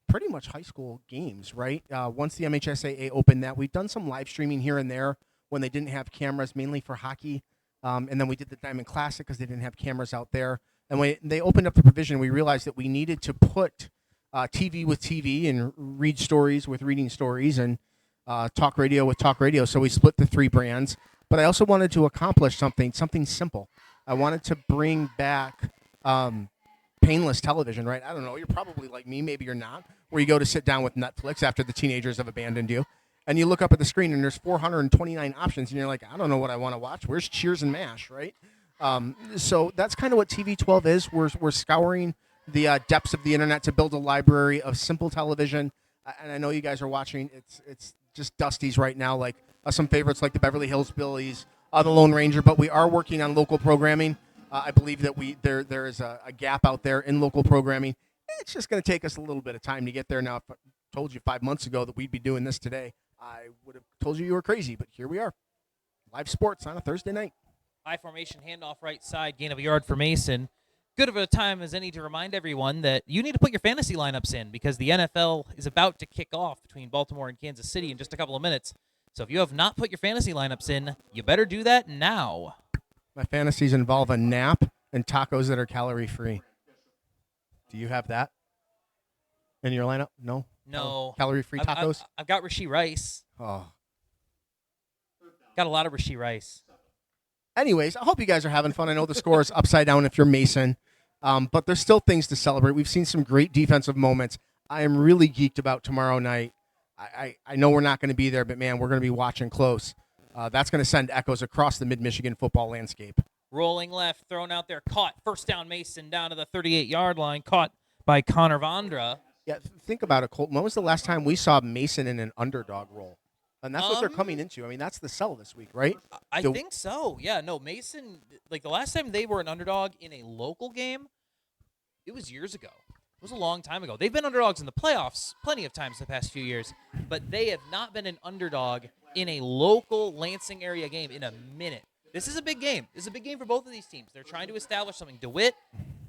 pretty much high school games, right? Once the MHSAA opened that, we've done some live streaming here and there when they didn't have cameras, mainly for hockey. And then we did the Diamond Classic because they didn't have cameras out there. And when they opened up the provision, we realized that we needed to put TV with TV and read stories with reading stories and talk radio with talk radio. So we split the 3 brands. But I also wanted to accomplish something simple. I wanted to bring back painless television, right? I don't know. You're probably like me. Maybe you're not. Where you go to sit down with Netflix after the teenagers have abandoned you. And you look up at the screen and there's 429 options. And you're like, I don't know what I want to watch. Where's Cheers and MASH, right? So that's kind of what TV12 is. We're scouring the depths of the internet to build a library of simple television. And I know you guys are watching. It's just Dusty's right now, like some favorites like the Beverly Hills Billies, the Lone Ranger. But we are working on local programming. I believe that there is a gap out there in local programming. It's just going to take us a little bit of time to get there. Now, if I told you 5 months ago that we'd be doing this today, I would have told you were crazy. But here we are, live sports on a Thursday night. High formation handoff right side, gain of a yard for Mason. Good of a time as any to remind everyone that you need to put your fantasy lineups in because the NFL is about to kick off between Baltimore and Kansas City in just a couple of minutes. So if you have not put your fantasy lineups in, you better do that now. My fantasies involve a nap and tacos that are calorie-free. Do you have that in your lineup? No? No. Calorie-free tacos? I've got Rashee Rice. Oh. Got a lot of Rashee Rice. Anyways, I hope you guys are having fun. I know the score is upside down if you're Mason, but there's still things to celebrate. We've seen some great defensive moments. I am really geeked about tomorrow night. I know we're not going to be there, but, man, we're going to be watching close. That's going to send echoes across the mid-Michigan football landscape. Rolling left, thrown out there, caught. First down, Mason down to the 38-yard line, caught by Connor Vondra. Yeah, think about it, Colton. When was the last time we saw Mason in an underdog role? And that's what they're coming into. I mean, that's the sell this week, right? I think so. Yeah, no, Mason, like the last time they were an underdog in a local game, it was years ago. It was a long time ago. They've been underdogs in the playoffs plenty of times the past few years, but they have not been an underdog in a local Lansing area game in a minute. This is a big game. This is a big game for both of these teams. They're trying to establish something. DeWitt,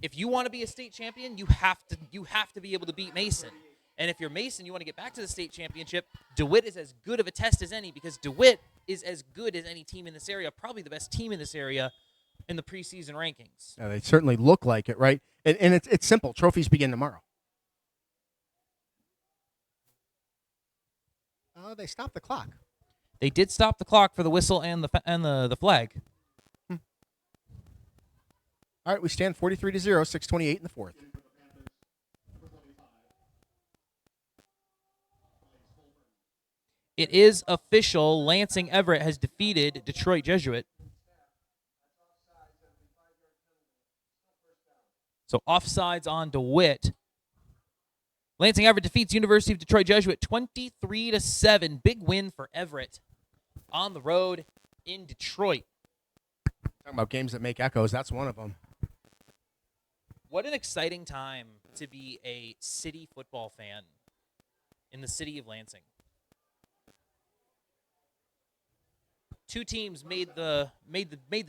if you want to be a state champion, you have to be able to beat Mason. And if you're Mason, you want to get back to the state championship, DeWitt is as good of a test as any because DeWitt is as good as any team in this area, probably the best team in this area in the preseason rankings. Yeah, they certainly look like it, right? And it's simple. Trophies begin tomorrow. They stopped the clock. They did stop the clock for the whistle and the flag. All right, we stand 43-0, 6:28 in the fourth. It is official. Lansing Everett has defeated Detroit Jesuit. So offsides on DeWitt. Lansing Everett defeats University of Detroit Jesuit 23-7. Big win for Everett on the road in Detroit. Talking about games that make echoes, that's one of them. What an exciting time to be a city football fan in the city of Lansing. Two teams made the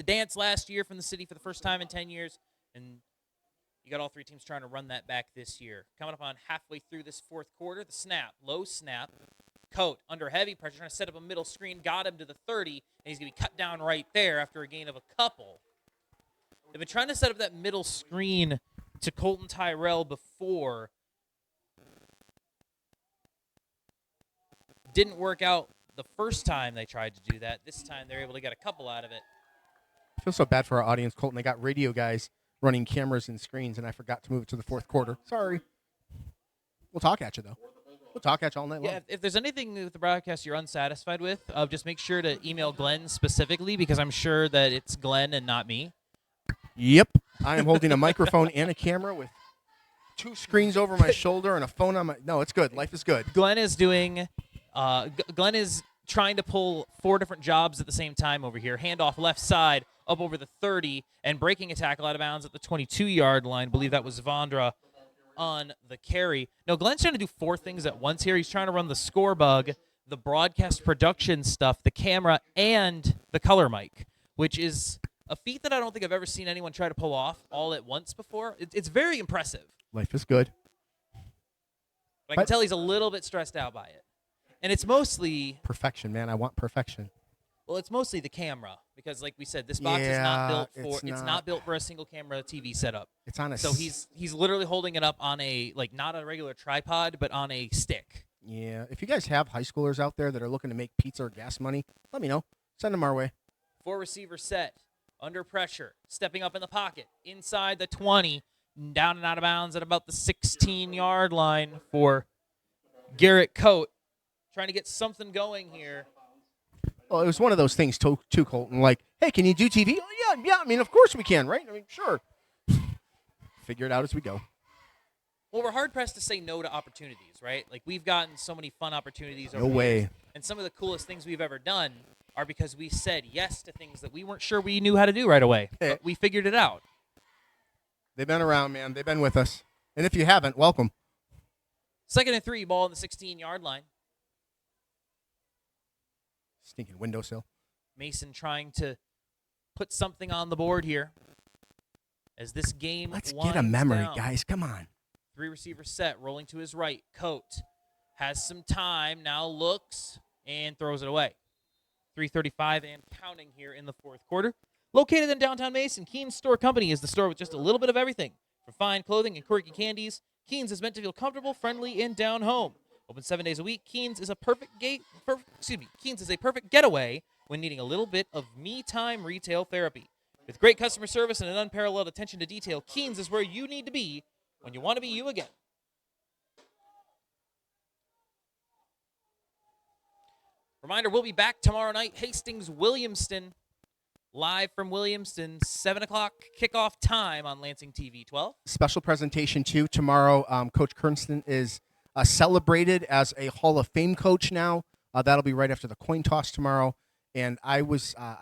dance last year from the city for the first time in 10 years, and you got all three teams trying to run that back this year. Coming up on halfway through this fourth quarter, the snap, low snap, Coat under heavy pressure, trying to set up a middle screen, got him to the 30, and he's going to be cut down right there after a gain of a couple. They've been trying to set up that middle screen to Colton Tyrell before. Didn't work out the first time they tried to do that. This time they're able to get a couple out of it. I feel so bad for our audience, Colton. They got radio guys running cameras and screens, and I forgot to move it to the fourth quarter. Sorry. We'll talk at you, though. We'll talk at you all night long. Yeah, if there's anything with the broadcast you're unsatisfied with, just make sure to email Glenn specifically because I'm sure that it's Glenn and not me. Yep. I am holding a microphone and a camera with two screens over my shoulder and a phone on my... No, it's good. Life is good. Glenn is doing... Glenn is trying to pull four different jobs at the same time over here. Handoff left side up over the 30 and breaking a tackle out of bounds at the 22-yard line. I believe that was Vondra on the carry. No, Glenn's trying to do four things at once here. He's trying to run the score bug, the broadcast production stuff, the camera, and the color mic, which is a feat that I don't think I've ever seen anyone try to pull off all at once before. It's very impressive. Life is good. But I can tell he's a little bit stressed out by it. And it's mostly... Perfection, man. I want perfection. Well, it's mostly the camera because, like we said, this box is not built for. It's not built for a single camera TV setup. It's on a. So he's literally holding it up on a not a regular tripod, but on a stick. Yeah. If you guys have high schoolers out there that are looking to make pizza or gas money, let me know. Send them our way. Four receiver set, under pressure, stepping up in the pocket, inside the 20, down and out of bounds at about the 16-yard line for Garrett Coat, trying to get something going here. Well, it was one of those things, too, Colton. Like, hey, can you do TV? Oh, yeah. I mean, of course we can, right? I mean, sure. Figure it out as we go. Well, we're hard-pressed to say no to opportunities, right? Like, we've gotten so many fun opportunities over No the way. years, and some of the coolest things we've ever done are because we said yes to things that we weren't sure we knew how to do right away. Hey. But we figured it out. They've been around, man. They've been with us. And if you haven't, welcome. 2nd and 3, ball on the 16-yard line. Stinking windowsill. Mason trying to put something on the board here as this game Let's winds get a memory, down. guys. Come on. 3 receiver set, rolling to his right. Coate has some time, now looks and throws it away. 3:35 and counting here in the fourth quarter. Located in downtown Mason, Keen's Store Company is the store with just a little bit of everything. From fine clothing and quirky candies, Keen's is meant to feel comfortable, friendly, and down home. Open 7 days a week, Keen's is a perfect getaway when needing a little bit of me-time retail therapy. With great customer service and an unparalleled attention to detail, Keen's is where you need to be when you want to be you again. Reminder, we'll be back tomorrow night, Hastings-Williamston, live from Williamston, 7 o'clock kickoff time on Lansing TV 12. Special presentation, too. Tomorrow, Coach Kernston is celebrated as a Hall of Fame coach now. That'll be right after the coin toss tomorrow. And I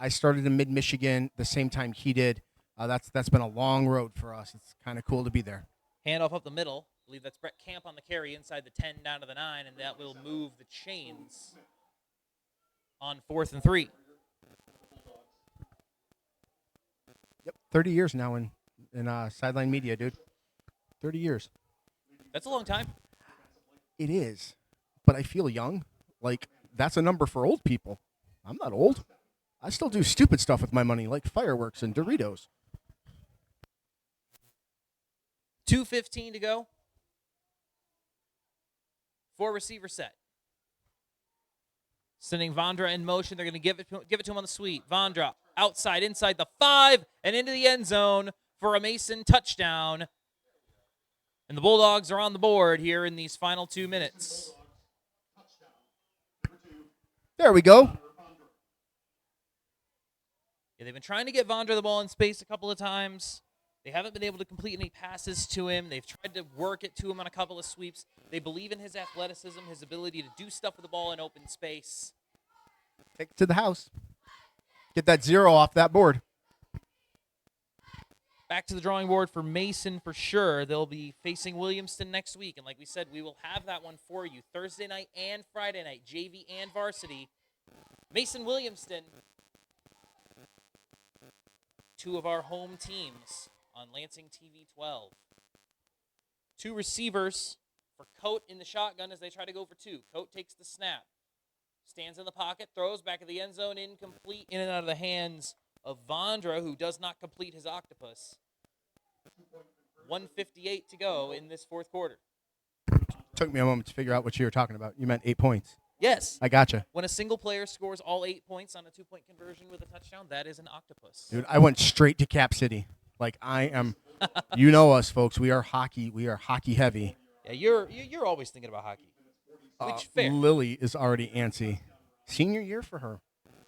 started in mid-Michigan the same time he did. That's been a long road for us. It's kind of cool to be there. Handoff up the middle. I believe that's Brett Camp on the carry inside the 10 down to the 9, and that will move the chains on 4th and 3. Yep, 30 years now in sideline media, dude. 30 years. That's a long time. It is, but I feel young. Like, that's a number for old people. I'm not old. I still do stupid stuff with my money, like fireworks and Doritos. 2:15 to go. 4 receiver set. Sending Vondra in motion. They're going to give it to him on the sweep. Vondra outside, inside the 5, and into the end zone for a Mason touchdown. And the Bulldogs are on the board here in these final 2 minutes. There we go. Yeah, they've been trying to get Vondra the ball in space a couple of times. They haven't been able to complete any passes to him. They've tried to work it to him on a couple of sweeps. They believe in his athleticism, his ability to do stuff with the ball in open space. Take it to the house. Get that 0 off that board. Back to the drawing board for Mason for sure. They'll be facing Williamston next week. And like we said, we will have that one for you Thursday night and Friday night, JV and varsity. Mason-Williamston, 2 of our home teams on Lansing TV 12. 2 receivers for Coate in the shotgun as they try to go for 2. Coate takes the snap. Stands in the pocket, throws back of the end zone, incomplete, in and out of the hands of Vondra, who does not complete his octopus. 1:58 to go in this fourth quarter. Took me a moment to figure out what you were talking about. You meant 8 points. Yes. I gotcha. When a single player scores all 8 points on a 2-point conversion with a touchdown, that is an octopus. Dude, I went straight to Cap City. Like, I am, you know us, folks. We are hockey. We are hockey heavy. Yeah, you're always thinking about hockey. Which fair. Lily is already antsy. Senior year for her.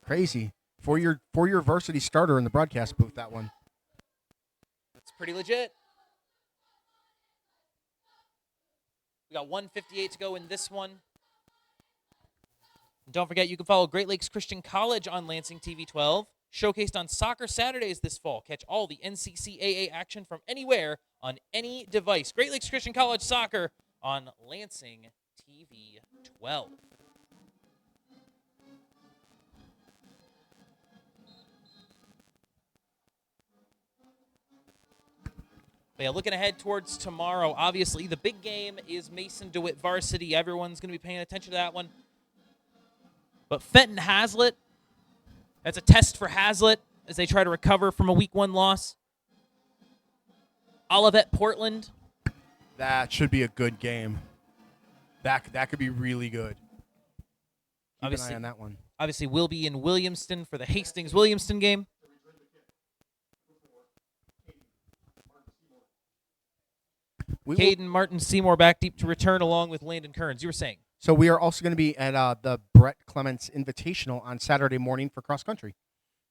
Crazy. Four-year varsity starter in the broadcast booth, that one. It's pretty legit. We got 1:58 to go in this one. And don't forget, you can follow Great Lakes Christian College on Lansing TV 12. Showcased on Soccer Saturdays this fall. Catch all the NCCAA action from anywhere on any device. Great Lakes Christian College Soccer on Lansing TV 12. But yeah, looking ahead towards tomorrow, obviously the big game is Mason-DeWitt varsity. Everyone's going to be paying attention to that one. But Fenton-Hazlitt, that's a test for Hazlitt as they try to recover from a Week 1 loss. Olivet-Portland. That should be a good game. That could be really good. Keep an eye on that one. Obviously, we'll be in Williamston for the Hastings-Williamston game. Caden Martin Seymour back deep to return along with Landon Kearns. You were saying. So we are also going to be at the Brett Clements Invitational on Saturday morning for cross country.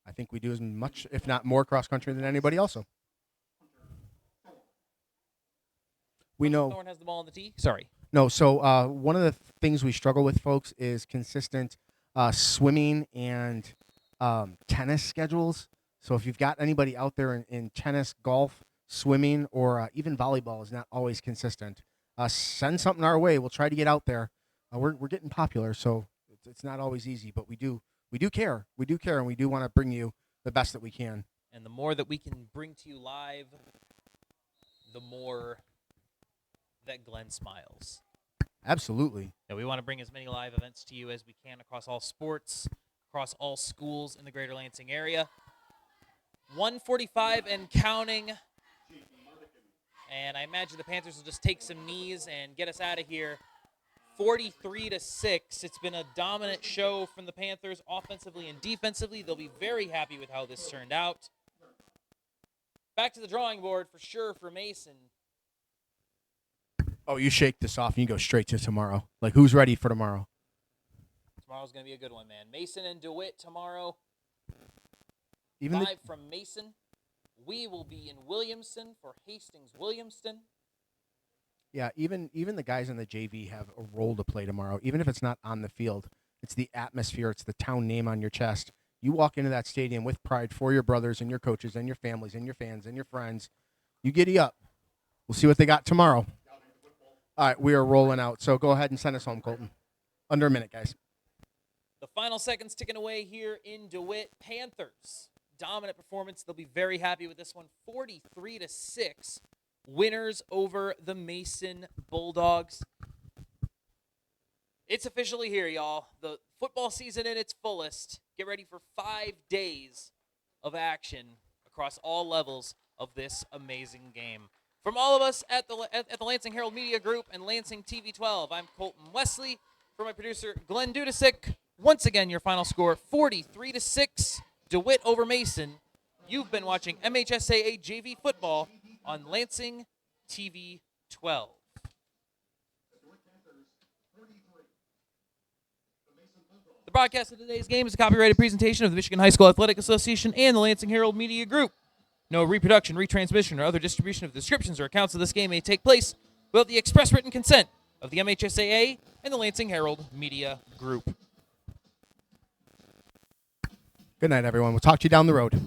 I think we do as much, if not more, cross country than anybody else. We know Thorne has the ball on the tee. Sorry. No, so one of the things we struggle with, folks, is consistent swimming and tennis schedules. So if you've got anybody out there in tennis, golf, swimming, or even volleyball is not always consistent, send something our way. We'll try to get out there. We're getting popular, so it's not always easy, but we do care. We do care, and we do want to bring you the best that we can. And the more that we can bring to you live, the more that Glenn smiles. Absolutely. Yeah, we want to bring as many live events to you as we can across all sports, across all schools in the greater Lansing area. 1:45 and counting. And I imagine the Panthers will just take some knees and get us out of here. 43-6. It's been a dominant show from the Panthers offensively and defensively. They'll be very happy with how this turned out. Back to the drawing board for sure for Mason. Oh, you shake this off and you go straight to tomorrow. Like, who's ready for tomorrow? Tomorrow's going to be a good one, man. Mason and DeWitt tomorrow. Even Live from Mason. We will be in Williamston for Hastings-Williamston. Yeah, even the guys in the JV have a role to play tomorrow. Even if it's not on the field, it's the atmosphere, it's the town name on your chest. You walk into that stadium with pride for your brothers and your coaches and your families and your fans and your friends. You giddy up. We'll see what they got tomorrow. All right, we are rolling out. So go ahead and send us home, Colton. Under a minute, guys. The final seconds ticking away here in DeWitt. Panthers, dominant performance. They'll be very happy with this one. 43-6. Winners over the Mason Bulldogs. It's officially here, y'all. The football season in its fullest. Get ready for 5 days of action across all levels of this amazing game. From all of us at the Lansing Herald Media Group and Lansing TV 12, I'm Colton Wesley. For my producer, Glenn Dudasick, once again, your final score, 43-6, DeWitt over Mason. You've been watching MHSAA JV football on Lansing TV 12. The broadcast of today's game is a copyrighted presentation of the Michigan High School Athletic Association and the Lansing Herald Media Group. No reproduction, retransmission, or other distribution of descriptions or accounts of this game may take place without the express written consent of the MHSAA and the Lansing Herald Media Group. Good night, everyone. We'll talk to you down the road.